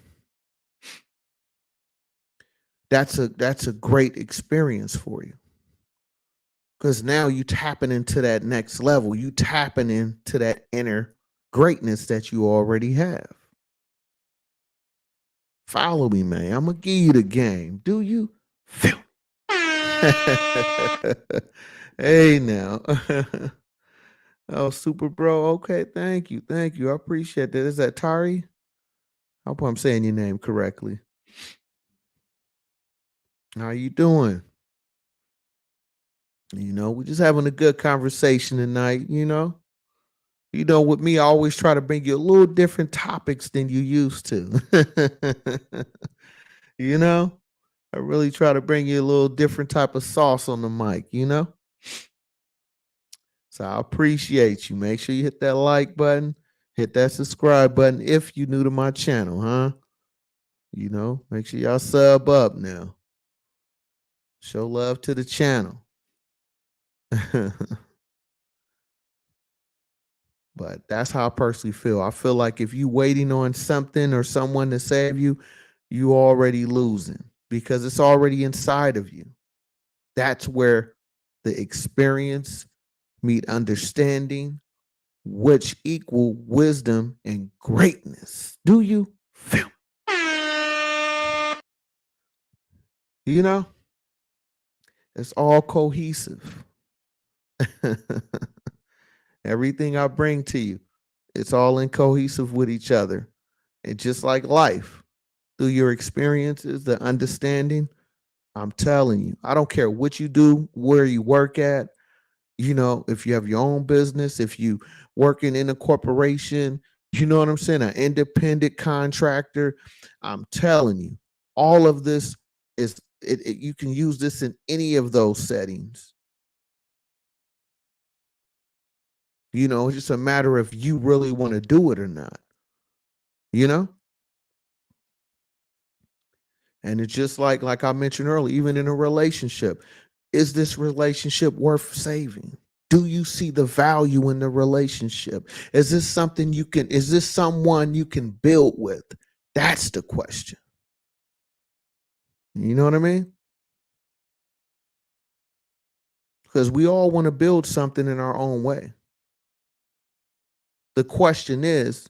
that's a great experience for you. Because now you tapping into that next level. You tapping into that inner greatness that you already have. Follow me, man. I'm gonna give you the game. Do you feel? Hey now. Oh, super bro. Okay, thank you. Thank you. I appreciate that. Is that Tari? I hope I'm saying your name correctly. How you doing? We're just having a good conversation tonight, you know. With me, I always try to bring you a little different topics than you used to. you know, I really try to bring you a little different type of sauce on the mic. So I appreciate you. Make sure you hit that like button, hit that subscribe button if you're new to my channel, huh? Make sure y'all sub up now. Show love to the channel. But that's how I personally feel. I feel like if you waiting on something or someone to save you, you already losing because it's already inside of you. That's where the experience meet understanding, which equal wisdom and greatness. Do you feel? You know, it's all cohesive. Everything I bring to you, it's all in cohesive with each other. And just like life, through your experiences, the understanding, I'm telling you, I don't care what you do, where you work at, if you have your own business, if you working in a corporation, you know what I'm saying, an independent contractor, I'm telling you, all of this you can use this in any of those settings. It's just a matter if you really want to do it or not, you know? And it's just like I mentioned earlier, even in a relationship, is this relationship worth saving? Do you see the value in the relationship? Is this someone you can build with? That's the question. You know what I mean? Because we all want to build something in our own way. The question is,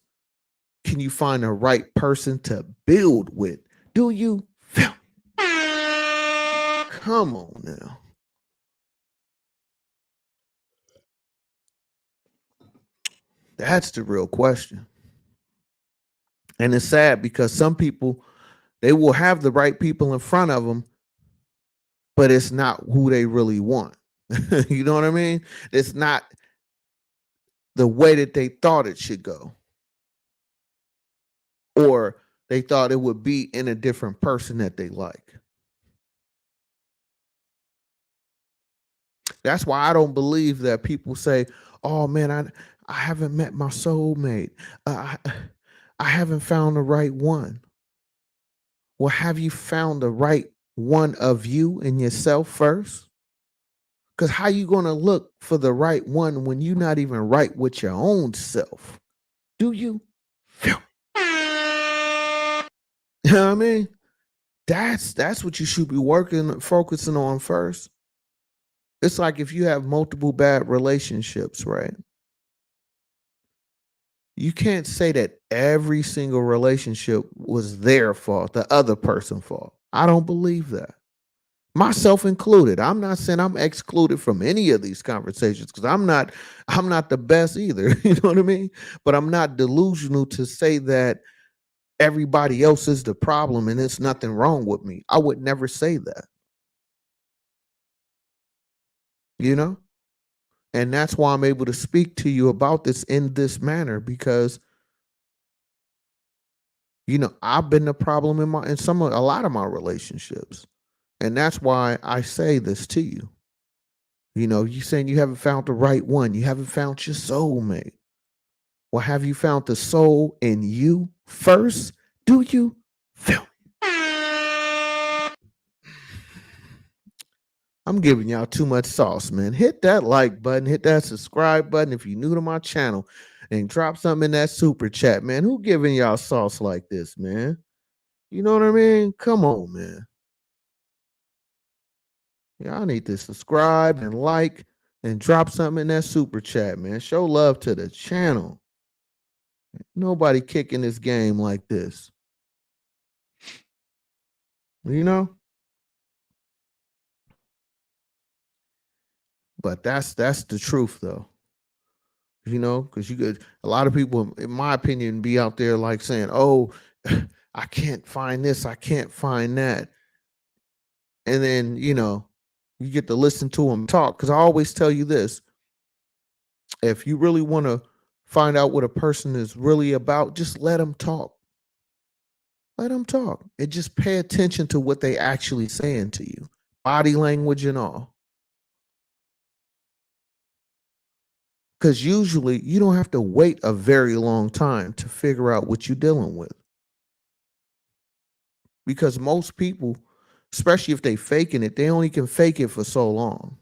can you find the right person to build with? Do you feel? Come on now. That's the real question. And it's sad because some people, they will have the right people in front of them, but it's not who they really want. You know what I mean? It's not the way that they thought it should go, or they thought it would be in a different person that they like. That's why I don't believe that people say, "Oh man, I haven't met my soulmate. I haven't found the right one." Well, have you found the right one of you and yourself first? Because how you gonna look for the right one when you're not even right with your own self? Do you? Phew. You know what I mean? That's what you should be focusing on first. It's like if you have multiple bad relationships, right? You can't say that every single relationship was their fault, the other person's fault. I don't believe that. Myself included. I'm not saying I'm excluded from any of these conversations because I'm not the best either. You know what I mean? But I'm not delusional to say that everybody else is the problem and it's nothing wrong with me. I would never say that, you know? And that's why I'm able to speak to you about this in this manner because I've been the problem in a lot of my relationships. And that's why I say this to you. You saying you haven't found the right one. You haven't found your soulmate. Well, have you found the soul in you first? Do you feel? I'm giving y'all too much sauce, man. Hit that like button, hit that subscribe button if you're new to my channel, and drop something in that super chat, man. Who giving y'all sauce like this, man? You know what I mean? Come on, man. Y'all need to subscribe and like and drop something in that super chat, man. Show love to the channel. Nobody kicking this game like this. You know? But that's the truth though. Because you could a lot of people, in my opinion, be out there like saying, "Oh, I can't find this, I can't find that," and then you get to listen to them talk. Because I always tell you this: if you really want to find out what a person is really about, just let them talk. Let them talk, and just pay attention to what they actually saying to you, body language and all. Because usually you don't have to wait a very long time to figure out what you're dealing with. Because most people, especially if they faking it, they only can fake it for so long.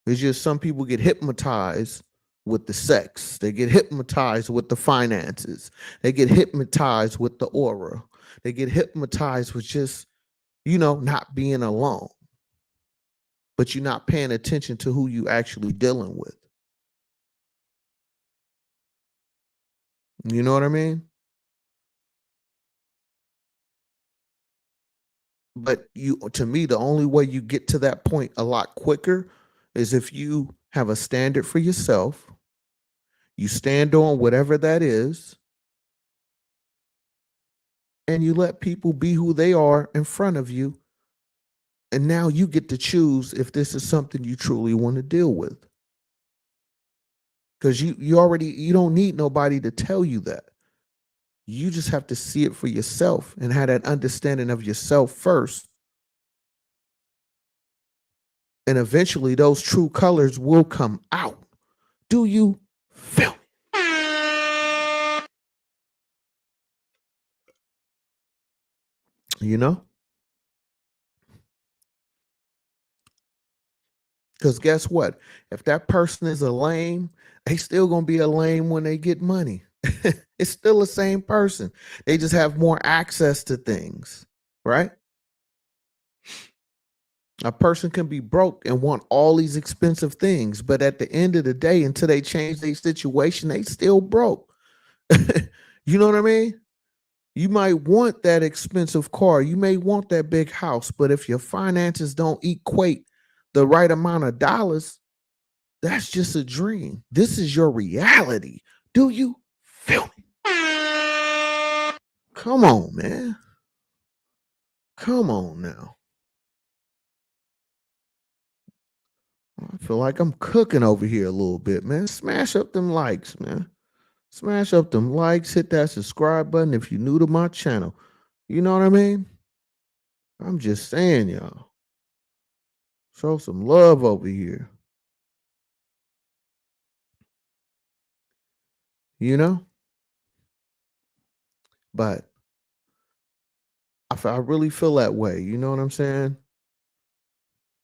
It's just some people get hypnotized with the sex. They get hypnotized with the finances. They get hypnotized with the aura. They get hypnotized with just, not being alone. But you're not paying attention to who you actually dealing with. You know what I mean? But to me, the only way you get to that point a lot quicker is if you have a standard for yourself, you stand on whatever that is, and you let people be who they are in front of you. And now you get to choose if this is something you truly want to deal with. Because you don't need nobody to tell you that. You just have to see it for yourself and have that understanding of yourself first. And eventually those true colors will come out. Do you feel? You know? Because guess what? If that person is a lame, they still gonna be a lame when they get money. It's still the same person. They just have more access to things, right? A person can be broke and want all these expensive things, but at the end of the day, until they change their situation, they still broke. You know what I mean? You might want that expensive car, you may want that big house, but if your finances don't equate the right amount of dollars, that's just a dream. This is your reality. Do you feel me? Come on, man. Come on now. I feel like I'm cooking over here a little bit, man. Smash up them likes, man. Smash up them likes. Hit that subscribe button if you're new to my channel. You know what I mean? I'm just saying, y'all. Show some love over here. You know? But I really feel that way. You know what I'm saying?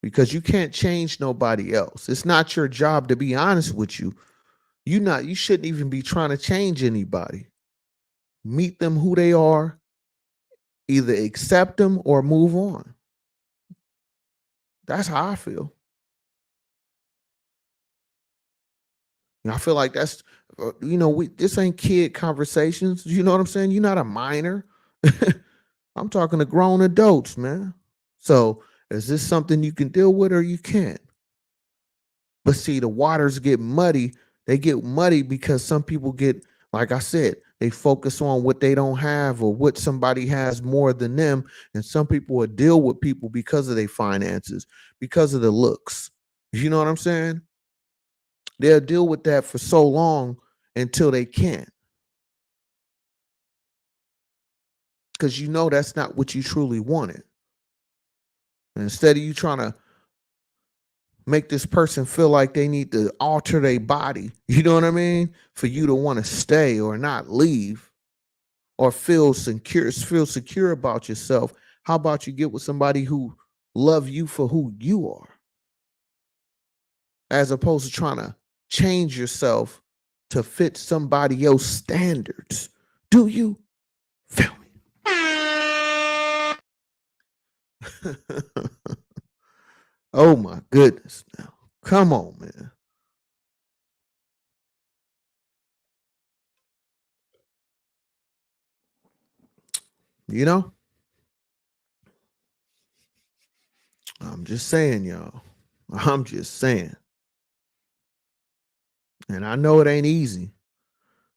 Because you can't change nobody else. It's not your job, to be honest with you. You shouldn't even be trying to change anybody. Meet them who they are, either accept them or move on. That's how I feel. And I feel like that's this ain't kid conversations. You know what I'm saying? You're not a minor. I'm talking to grown adults, man. So is this something you can deal with or you can't? But see, the waters get muddy. They get muddy because some people get, like I said, they focus on what they don't have or what somebody has more than them. And some people will deal with people because of their finances, because of the looks. You know what I'm saying? They'll deal with that for so long until they can't. Because that's not what you truly wanted. And instead of you trying to make this person feel like they need to alter their body, you know what I mean? For you to want to stay or not leave or feel secure about yourself. How about you get with somebody who love you for who you are, as opposed to trying to change yourself to fit somebody else's standards? Do you feel me? Oh my goodness. Now, come on, man. You know, I'm just saying, y'all. I'm just saying. And I know it ain't easy.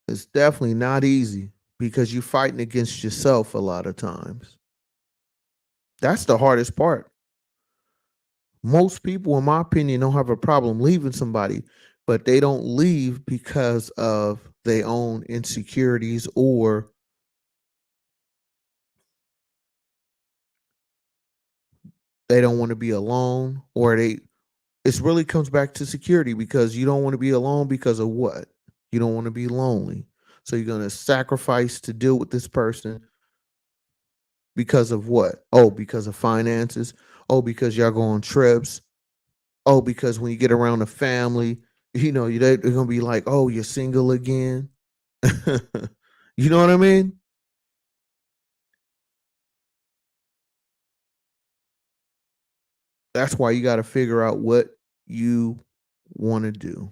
It's definitely not easy because you're fighting against yourself a lot of times. That's the hardest part. Most people, in my opinion, don't have a problem leaving somebody, but they don't leave because of their own insecurities, or they don't want to be alone, or it really comes back to security, because you don't want to be alone because of what? You don't want to be lonely. So you're going to sacrifice to deal with this person because of what? Oh, because of finances. Oh, because y'all go on trips. Oh, because when you get around the family, they're going to be like, oh, you're single again. You know what I mean? That's why you got to figure out what you want to do.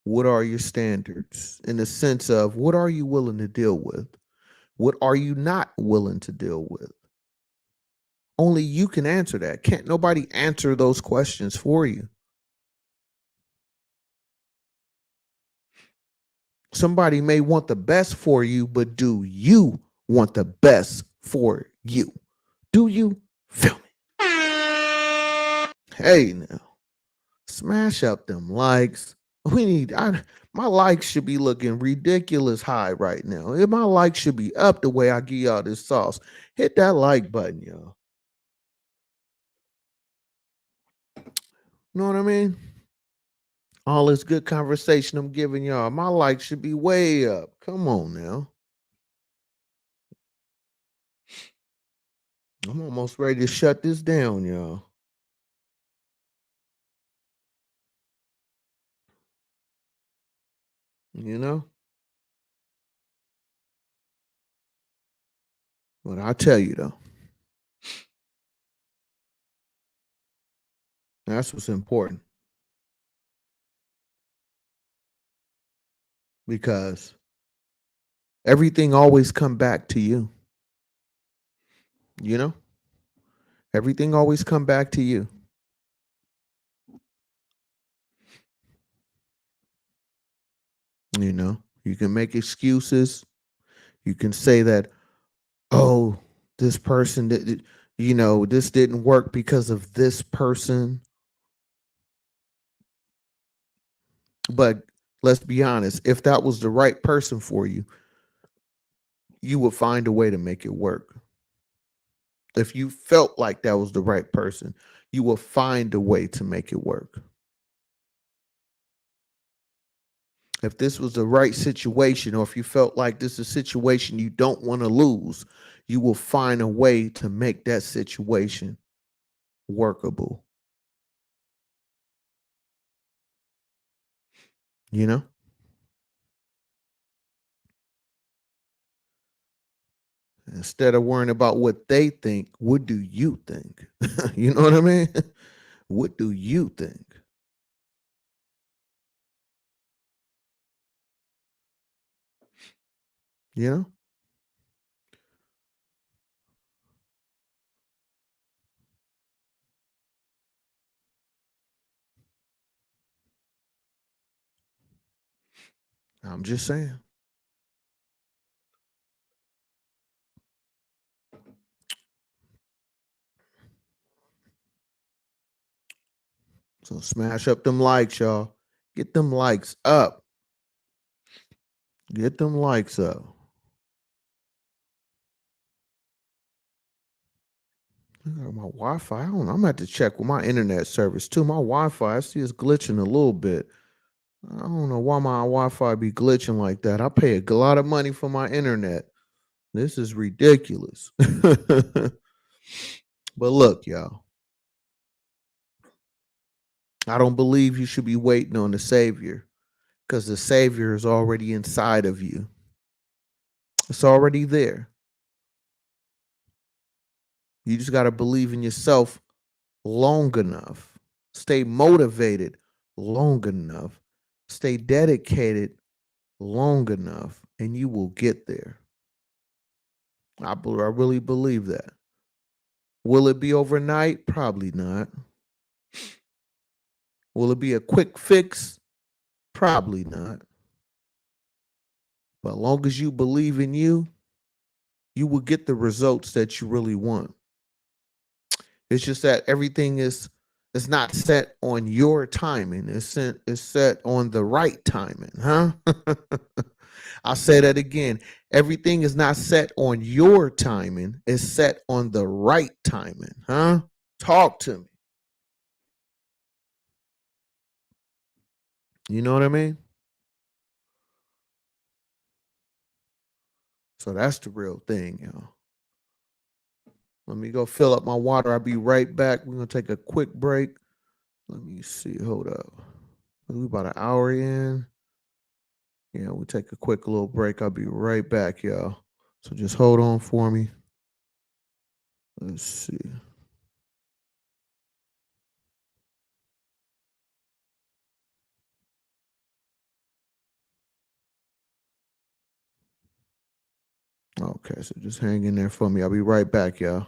What are your standards in the sense of what are you willing to deal with? What are you not willing to deal with? Only you can answer that. Can't nobody answer those questions for you. Somebody may want the best for you, but do you want the best for you? Do you feel me? Hey, now, smash up them likes. My likes should be looking ridiculous high right now. If my likes should be up the way I give y'all this sauce, hit that like button, y'all. You know what I mean? All this good conversation I'm giving y'all, my likes should be way up. Come on now. I'm almost ready to shut this down, y'all. You know? But I tell you though, that's what's important, because everything always come back to you. You know? Everything always come back to you. You know? You can make excuses. You can say that, oh, this person did, this didn't work because of this person. But let's be honest, if that was the right person for you, you would find a way to make it work. If you felt like that was the right person, you will find a way to make it work. If this was the right situation, or if you felt like this is a situation you don't want to lose, you will find a way to make that situation workable. You know, instead of worrying about what they think, what do you think? You know what I mean? What do you think? You know, I'm just saying. So smash up them likes, y'all. Get them likes up. Get them likes up. Look at my Wi-Fi. I don't know. I'm gonna have to check with my internet service too. My Wi-Fi, I see it's glitching a little bit. I don't know why my Wi-Fi be glitching like that. I pay a lot of money for my internet. This is ridiculous. But look, y'all, I don't believe you should be waiting on the Savior, because the Savior is already inside of you. It's already there. You just got to believe in yourself long enough. Stay motivated long enough. Stay dedicated long enough, and you will get there. I really believe that. Will it be overnight? Probably not. Will it be a quick fix? Probably not. But as long as you believe in you, you will get the results that you really want. It's just that everything is not set on your timing. It's set on the right timing, huh? I'll say that again. Everything is not set on your timing. It's set on the right timing, huh? Talk to me. You know what I mean? So that's the real thing, y'all. Let me go fill up my water. I'll be right back. We're gonna take a quick break. Let me see. Hold up. We about an hour in. Yeah, we'll take a quick little break. I'll be right back, y'all. So just hold on for me. Let's see. Okay, so just hang in there for me. I'll be right back, y'all.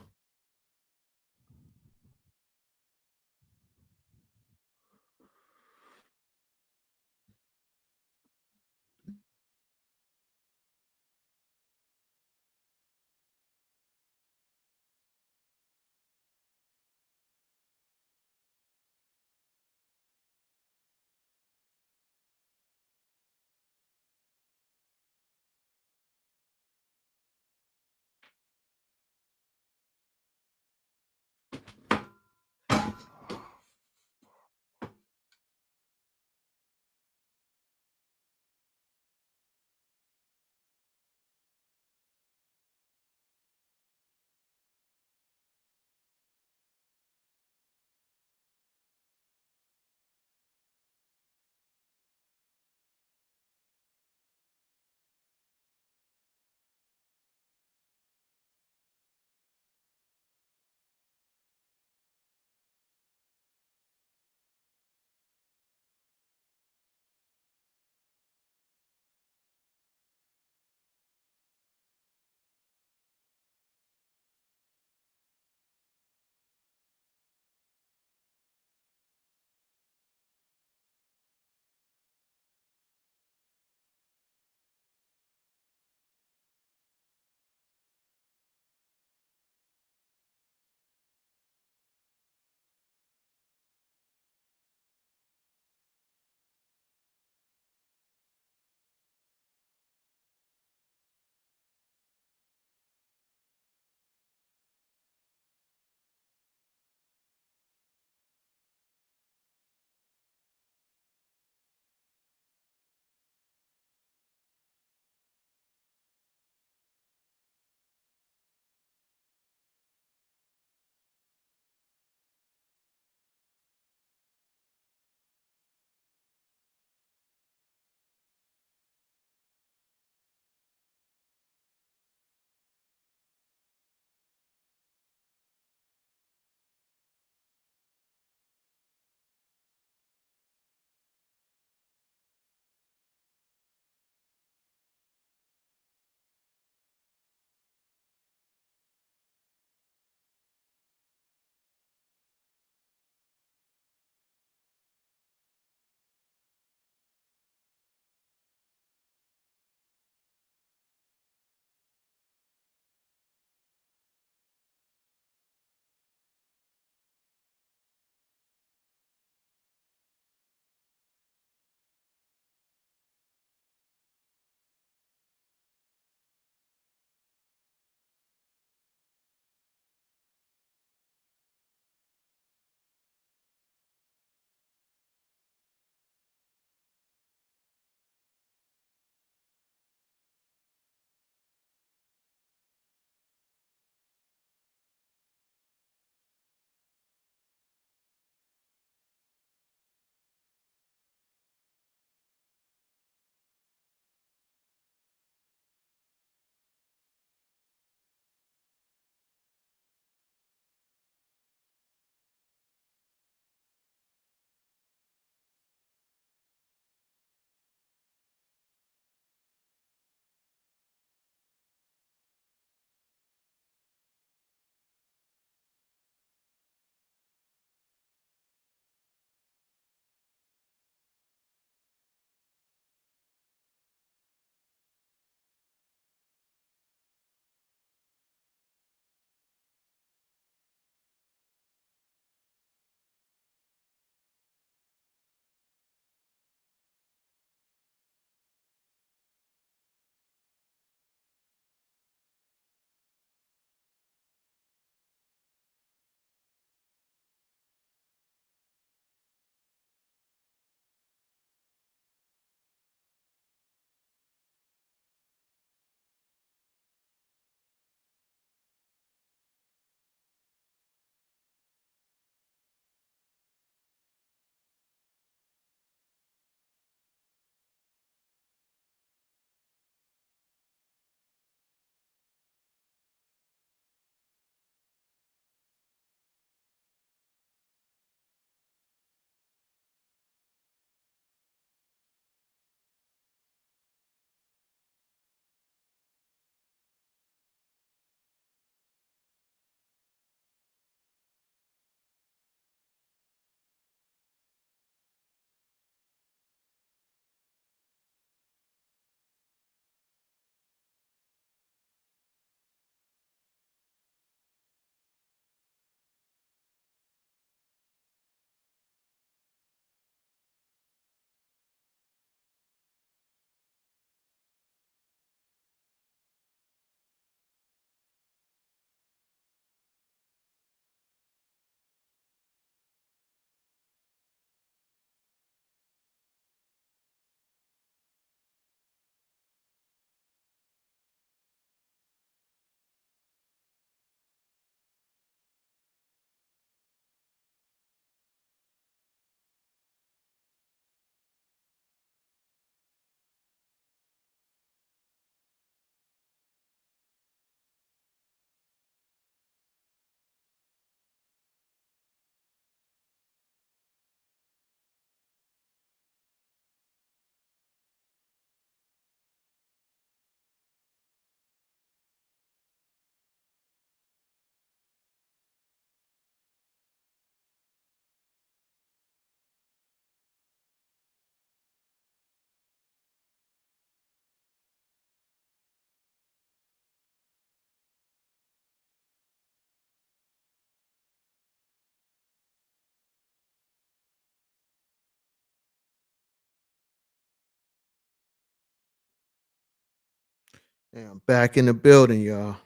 Yeah, I'm back in the building, y'all.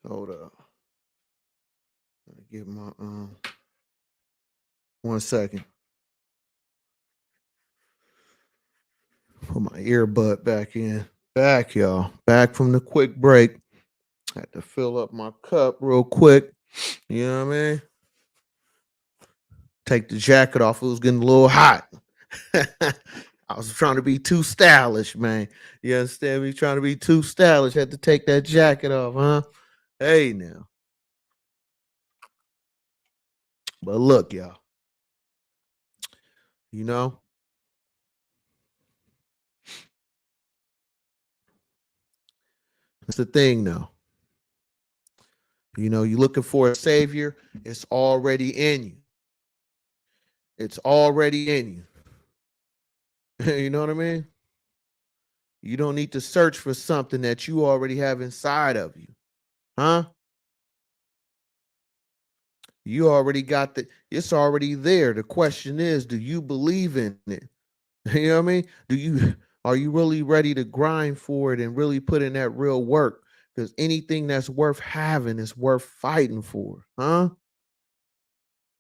Hold up. Let me get my 1 second. Put my earbud back in. Back, y'all. Back from the quick break. Had to fill up my cup real quick. You know what I mean? Take the jacket off. It was getting a little hot. I was trying to be too stylish, man. You understand me? Trying to be too stylish. Had to take that jacket off, huh? Hey, now. But look, y'all. You know, it's the thing, though. You know, you're looking for a savior, it's already in you. It's already in you. You know what I mean? You don't need to search for something that you already have inside of you. Huh? You already got it's already there. The question is, do you believe in it? You know what I mean? Are you really ready to grind for it and really put in that real work? Because anything that's worth having is worth fighting for. Huh?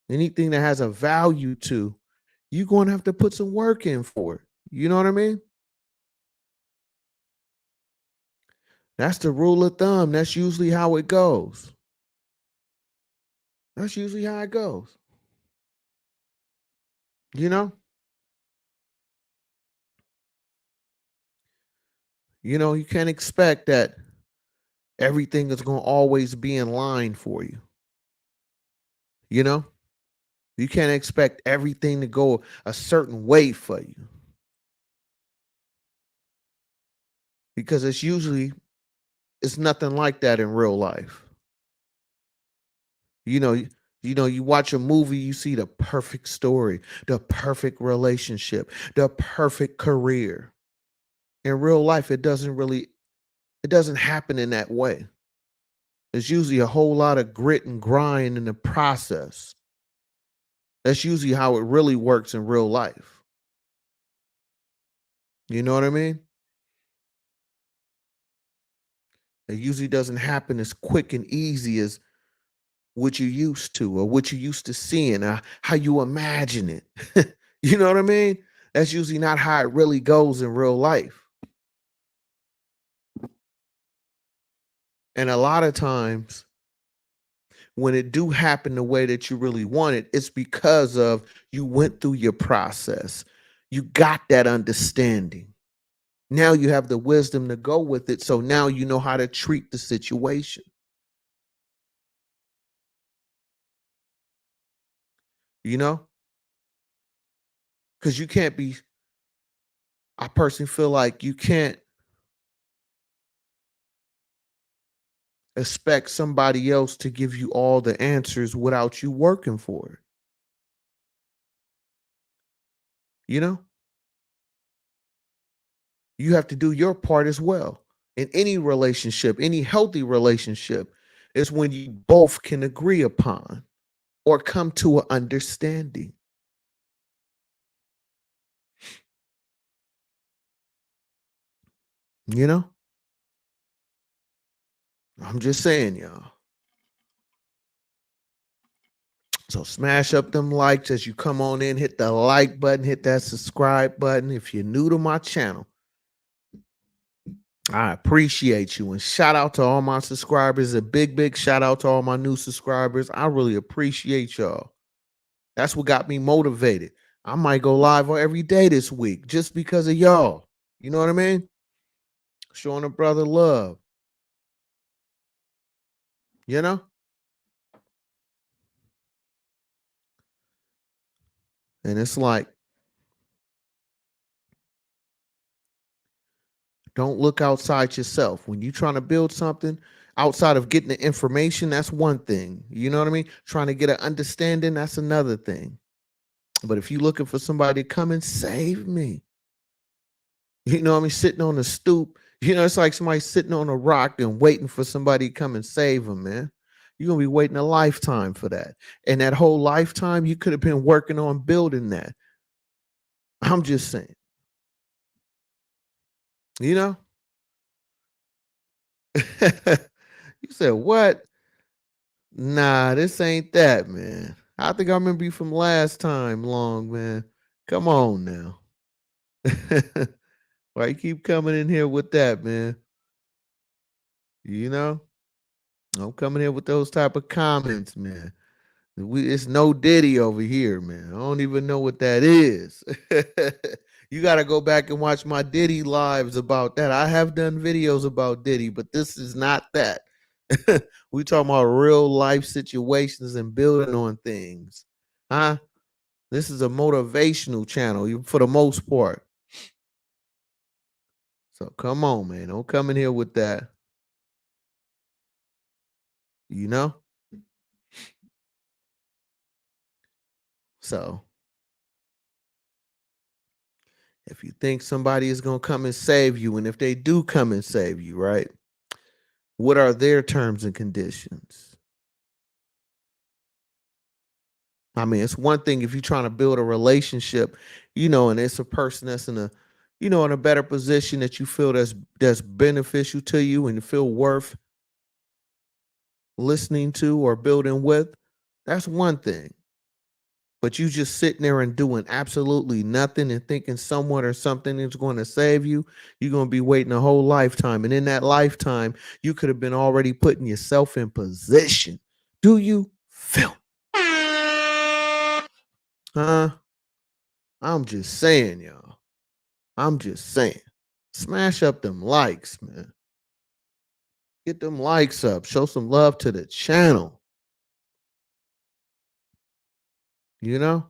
Anything that has a value to, you're going to have to put some work in for it. You know what I mean? That's the rule of thumb. That's usually how it goes. That's usually how it goes. You know? You can't expect that everything is going to always be in line for you. You know? You can't expect everything to go a certain way for you because it's nothing like that in real life. You know, you watch a movie, you see the perfect story, the perfect relationship, the perfect career. In real life, it doesn't happen in that way. There's usually a whole lot of grit and grind in the process. That's usually how it really works in real life. You know what I mean? It usually doesn't happen as quick and easy as what you used to or what you used to seeing, how you imagine it. You know what I mean? That's usually not how it really goes in real life. And a lot of times when it do happen the way that you really want it, it's because of you went through your process. You got that understanding. Now you have the wisdom to go with it. So now you know how to treat the situation. You know? Because you can't be, I personally feel like you can't expect somebody else to give you all the answers without you working for it. You know? You have to do your part as well. In any relationship, any healthy relationship, is when you both can agree upon or come to an understanding. You know? I'm just saying, y'all. So smash up them likes as you come on in, hit the like button, hit that subscribe button. If you're new to my channel, I appreciate you. And shout out to all my subscribers. A big, big shout out to all my new subscribers. I really appreciate y'all. That's what got me motivated. I might go live every day this week just because of y'all. You know what I mean? Showing a brother love, you know? And it's like, don't look outside yourself. When you're trying to build something outside of getting the information, that's one thing. You know what I mean? Trying to get an understanding, that's another thing. But if you're looking for somebody to come and save me, you know what I mean? Sitting on a stoop, it's like somebody sitting on a rock and waiting for somebody to come and save them, man. You're going to be waiting a lifetime for that. And that whole lifetime, you could have been working on building that. I'm just saying. You know? You said, what? Nah, this ain't that, man. I think I remember you from last time long, man. Come on now. Why you keep coming in here with that, man? You know? I'm coming here with those type of comments, man. It's no Diddy over here, man. I don't even know what that is. You got to go back and watch my Diddy lives about that. I have done videos about Diddy, but this is not that. We talking about real life situations and building on things. Huh? This is a motivational channel for the most part. So come on, man. Don't come in here with that. You know? So if you think somebody is going to come and save you, and if they do come and save you, right? What are their terms and conditions? I mean, it's one thing if you're trying to build a relationship, and it's a person that's in a better position that you feel that's beneficial to you and you feel worth listening to or building with. That's one thing. But you just sitting there and doing absolutely nothing and thinking someone or something is going to save you, you're going to be waiting a whole lifetime. And in that lifetime, you could have been already putting yourself in position. Do you feel? Huh? I'm just saying, y'all. I'm just saying. Smash up them likes, man. Get them likes up. Show some love to the channel. You know?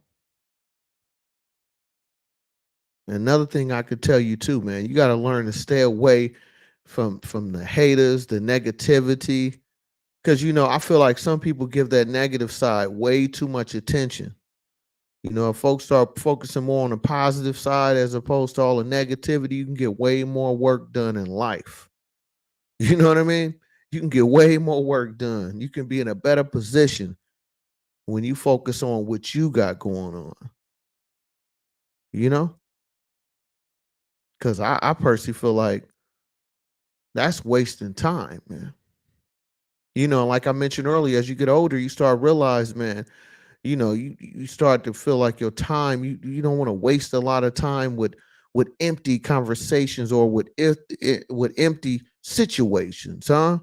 Another thing I could tell you too, man, you got to learn to stay away from the haters, the negativity, because I feel like some people give that negative side way too much attention. If folks start focusing more on the positive side as opposed to all the negativity, you can get way more work done in life. You know what I mean? You can get way more work done. You can be in a better position when you focus on what you got going on. You know, because I personally feel like that's wasting time, man. Like I mentioned earlier, as you get older, you start realize, man, you start to feel like your time, you don't want to waste a lot of time with empty conversations or with empty situations, huh?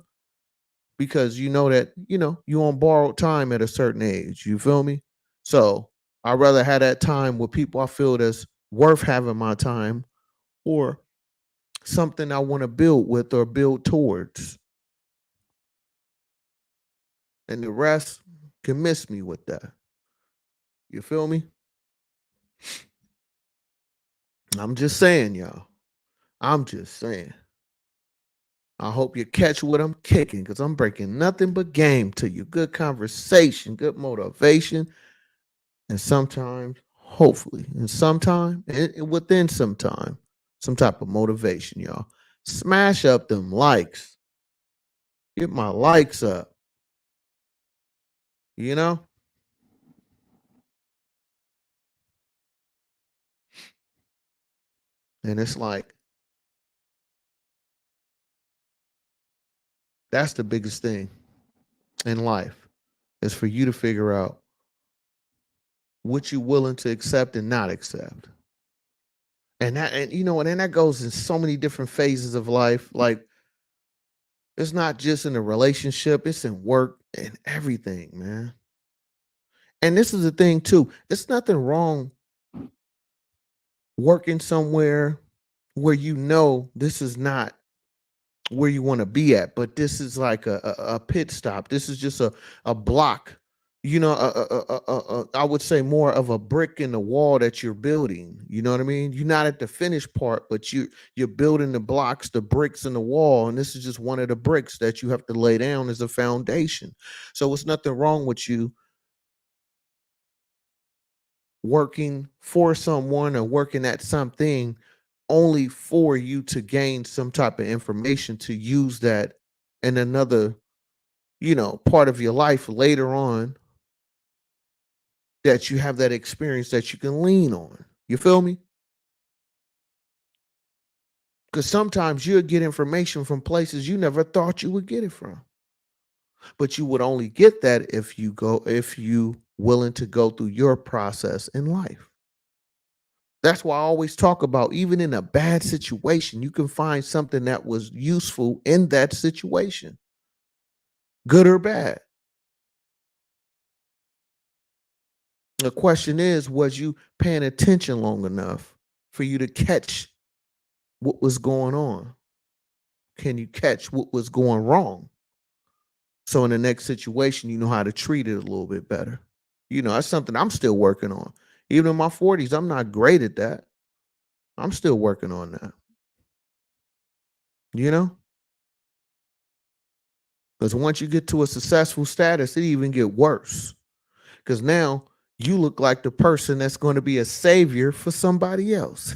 Because you know that, you on borrowed time at a certain age. You feel me? So I'd rather have that time with people I feel that's worth having my time or something I want to build with or build towards. And the rest can miss me with that. You feel me? I'm just saying, y'all. I'm just saying. I hope you catch what I'm kicking because I'm breaking nothing but game to you. Good conversation, good motivation, and sometimes, hopefully, and sometime, and within some time, some type of motivation, y'all. Smash up them likes. Get my likes up, you know? And it's like, that's the biggest thing in life is for you to figure out what you're willing to accept and not accept. And then that goes in so many different phases of life. Like it's not just in a relationship, it's in work and everything, man. And this is the thing too. It's nothing wrong working somewhere where this is not where you want to be at, but this is like a pit stop. This is just a block, I would say more of a brick in the wall that you're building. You know what I mean? You're not at the finished part, but you're building the blocks, the bricks in the wall, and this is just one of the bricks that you have to lay down as a foundation. So it's nothing wrong with you working for someone or working at something only for you to gain some type of information to use that in another, part of your life later on that you have that experience that you can lean on. You feel me? Because sometimes you'll get information from places you never thought you would get it from. But you would only get that if you willing to go through your process in life. That's why I always talk about, even in a bad situation, you can find something that was useful in that situation, good or bad. The question is, was you paying attention long enough for you to catch what was going on? Can you catch what was going wrong? So in the next situation, you know how to treat it a little bit better. That's something I'm still working on. Even in my 40s, I'm not great at that. I'm still working on that, you know? Because once you get to a successful status, it even get worse. Because now you look like the person that's going to be a savior for somebody else.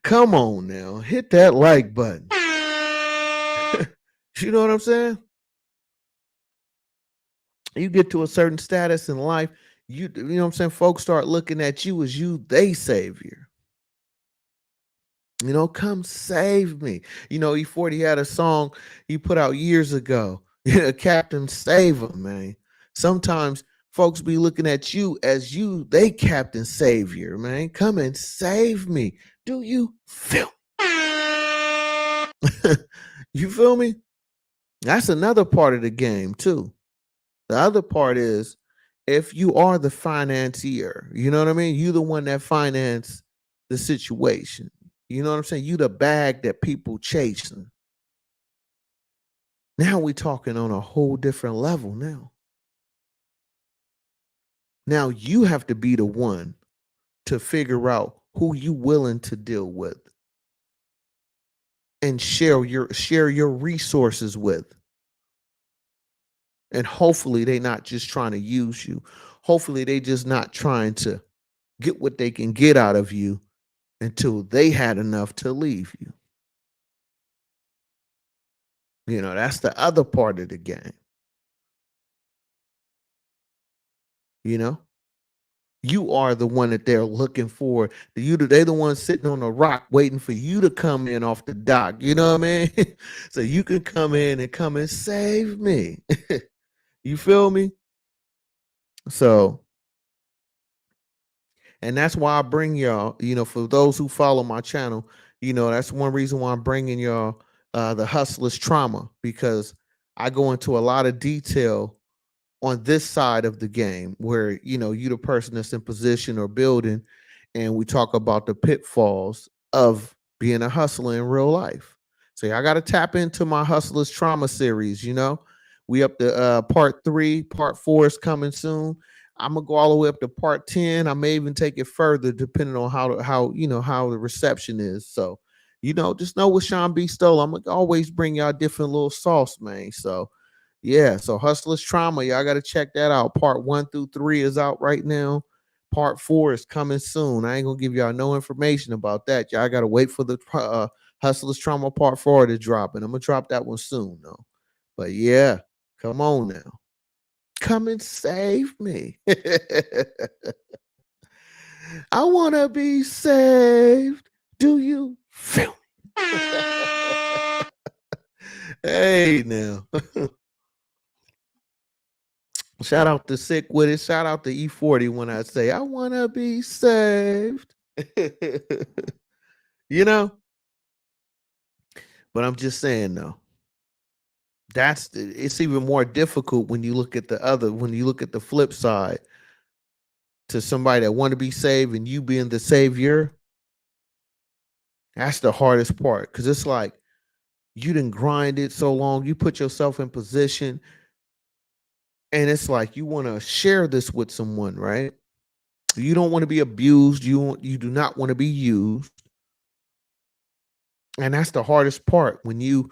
Come on now, hit that like button. You know what I'm saying? You get to a certain status in life, you know what I'm saying? Folks start looking at you as they savior. Come save me. E40 had a song he put out years ago. Captain Save him, man. Sometimes folks be looking at you as they Captain Savior, man. Come and save me. Do you feel you feel me? That's another part of the game, too. The other part is, if you are the financier, you know what I mean? You the one that finance the situation. You know what I'm saying? You the bag that people chasing. Now we talking on a whole different level now. Now you have to be the one to figure out who you willing to deal with and share your resources with. And hopefully they not just trying to use you. Hopefully they just not trying to get what they can get out of you until they had enough to leave you. That's the other part of the game. You know, you are the one that they're looking for. They're the ones sitting on a rock waiting for you to come in off the dock. You know what I mean? So you can come in and come and save me. You feel me? So, and that's why I bring y'all, for those who follow my channel, that's one reason why I'm bringing y'all the hustler's trauma, because I go into a lot of detail on this side of the game where you the person that's in position or building, and we talk about the pitfalls of being a hustler in real life. So I got to tap into my hustlers trauma series. We up to part 3. Part 4 is coming soon. I'm gonna go all the way up to part 10. I may even take it further depending on how the reception is. So just know with Sean B. Stoll, I'm gonna always bring y'all different little sauce, man. So yeah, so Hustlers Trauma, y'all got to check that out. Part 1 through 3 is out right now. Part 4 is coming soon. I ain't gonna give y'all no information about that. Y'all got to wait for the Hustlers Trauma Part 4 to drop, and I'm gonna drop that one soon, though. But yeah, come on now, come and save me. I wanna be saved. Do you feel me? Hey now. Shout out to Sick With It. Shout out to E40 when I say, I want to be saved. you know? But I'm just saying, though, it's even more difficult when you look at the flip side to somebody that want to be saved and you being the savior. That's the hardest part, because it's like you didn't grind it so long. You put yourself in position, and it's like you want to share this with someone, right? You don't want to be abused. You do not want to be used. And that's the hardest part, when you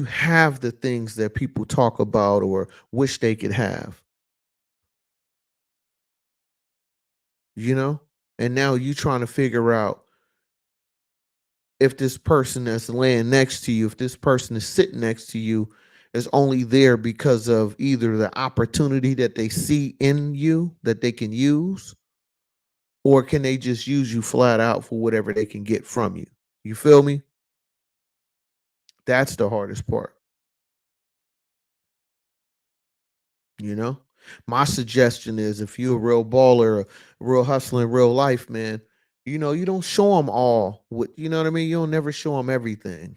have the things that people talk about or wish they could have, you know? And now you trying to figure out if this person that's laying next to you, if this person is sitting next to you, is only there because of either the opportunity that they see in you that they can use, or can they just use you flat out for whatever they can get from you? You feel me? That's the hardest part, you know? My suggestion is if you're a real baller, a real hustler in real life, man, you don't show them all what, you know what I mean? You don't never show them everything.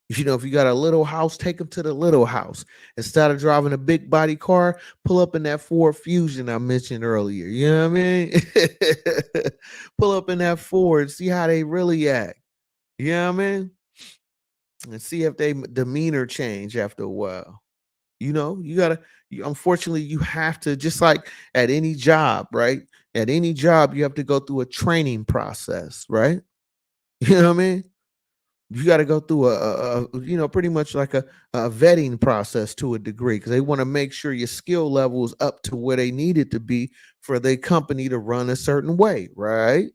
If you got a little house, take them to the little house. Instead of driving a big body car, pull up in that Ford Fusion I mentioned earlier. You know what I mean? Pull up in that Ford, see how they really act. You know what I mean? And see if they demeanor change after a while. You gotta. Unfortunately, you have to, just like at any job, right? At any job, you have to go through a training process, right? You know what I mean? You got to go through pretty much like a vetting process to a degree, because they want to make sure your skill level is up to where they need it to be for their company to run a certain way, right?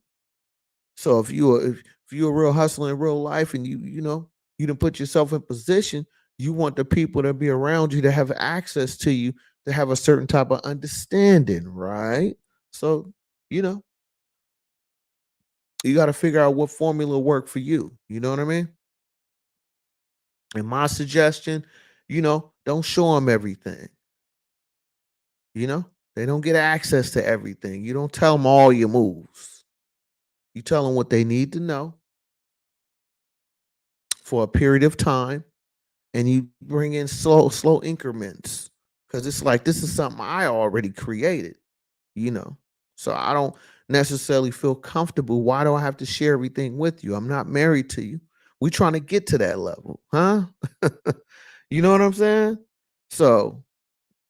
So if you're a real hustler in real life, and you done put yourself in position, you want the people that be around you to have access to you, to have a certain type of understanding, right? So you know you got to figure out what formula work for you. You know what I mean? And my suggestion, don't show them everything. You know, they don't get access to everything. You don't tell them all your moves. You tell them what they need to know for a period of time, and you bring in slow increments, because it's like, this is something I already created. You know, so I don't necessarily feel comfortable. Why do I have to share everything with you? I'm not married to you. We trying to get to that level, huh? You know what I'm saying? So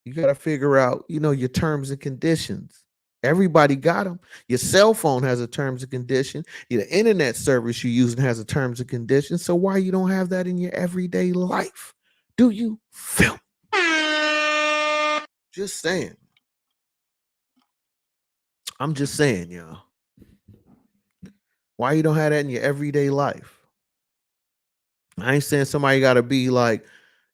you got to figure out, your terms and conditions. Everybody got them. Your cell phone has a terms and condition. Your internet service you're using has a terms and conditions. So why you don't have that in your everyday life? Do you feel? Just saying. I'm just saying, y'all. Why you don't have that in your everyday life? I ain't saying somebody got to be like,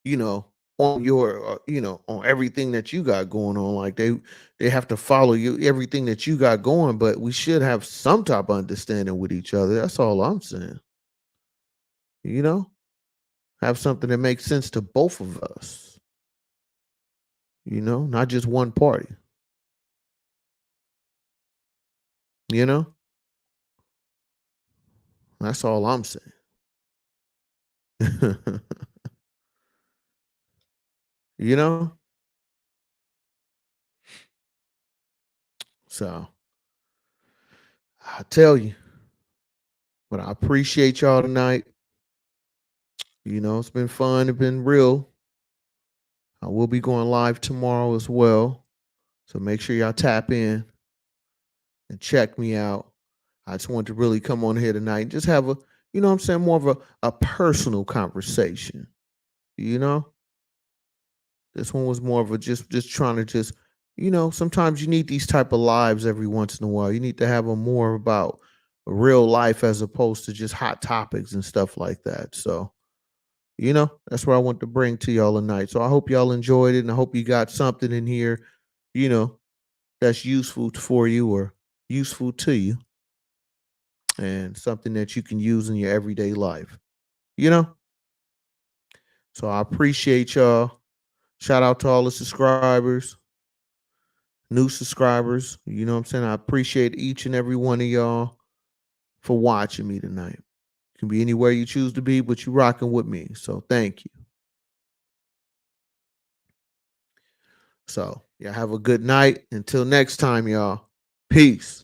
you know, on your, on everything that you got going on. Like they have to follow you, everything that you got going. But we should have some type of understanding with each other. That's all I'm saying. You know, have something that makes sense to both of us. Not just one party. You know, that's all I'm saying. you know, so I tell you, but I appreciate y'all tonight. It's been fun. It's been real. I will be going live tomorrow as well. So make sure y'all tap in and check me out. I just wanted to really come on here tonight and just have a, what I'm saying, more of a personal conversation. You know? This one was more of a just trying to just, sometimes you need these type of lives every once in a while. You need to have a more about real life as opposed to just hot topics and stuff like that. So, that's what I want to bring to y'all tonight. So I hope y'all enjoyed it, and I hope you got something in here, you know, that's useful for you or useful to you, and something that you can use in your everyday life. You know? So I appreciate y'all. Shout out to all the subscribers, new subscribers. You know what I'm saying? I appreciate each and every one of y'all for watching me tonight. You can be anywhere you choose to be, but you rocking with me. So thank you. So yeah, have a good night. Until next time, y'all. Peace.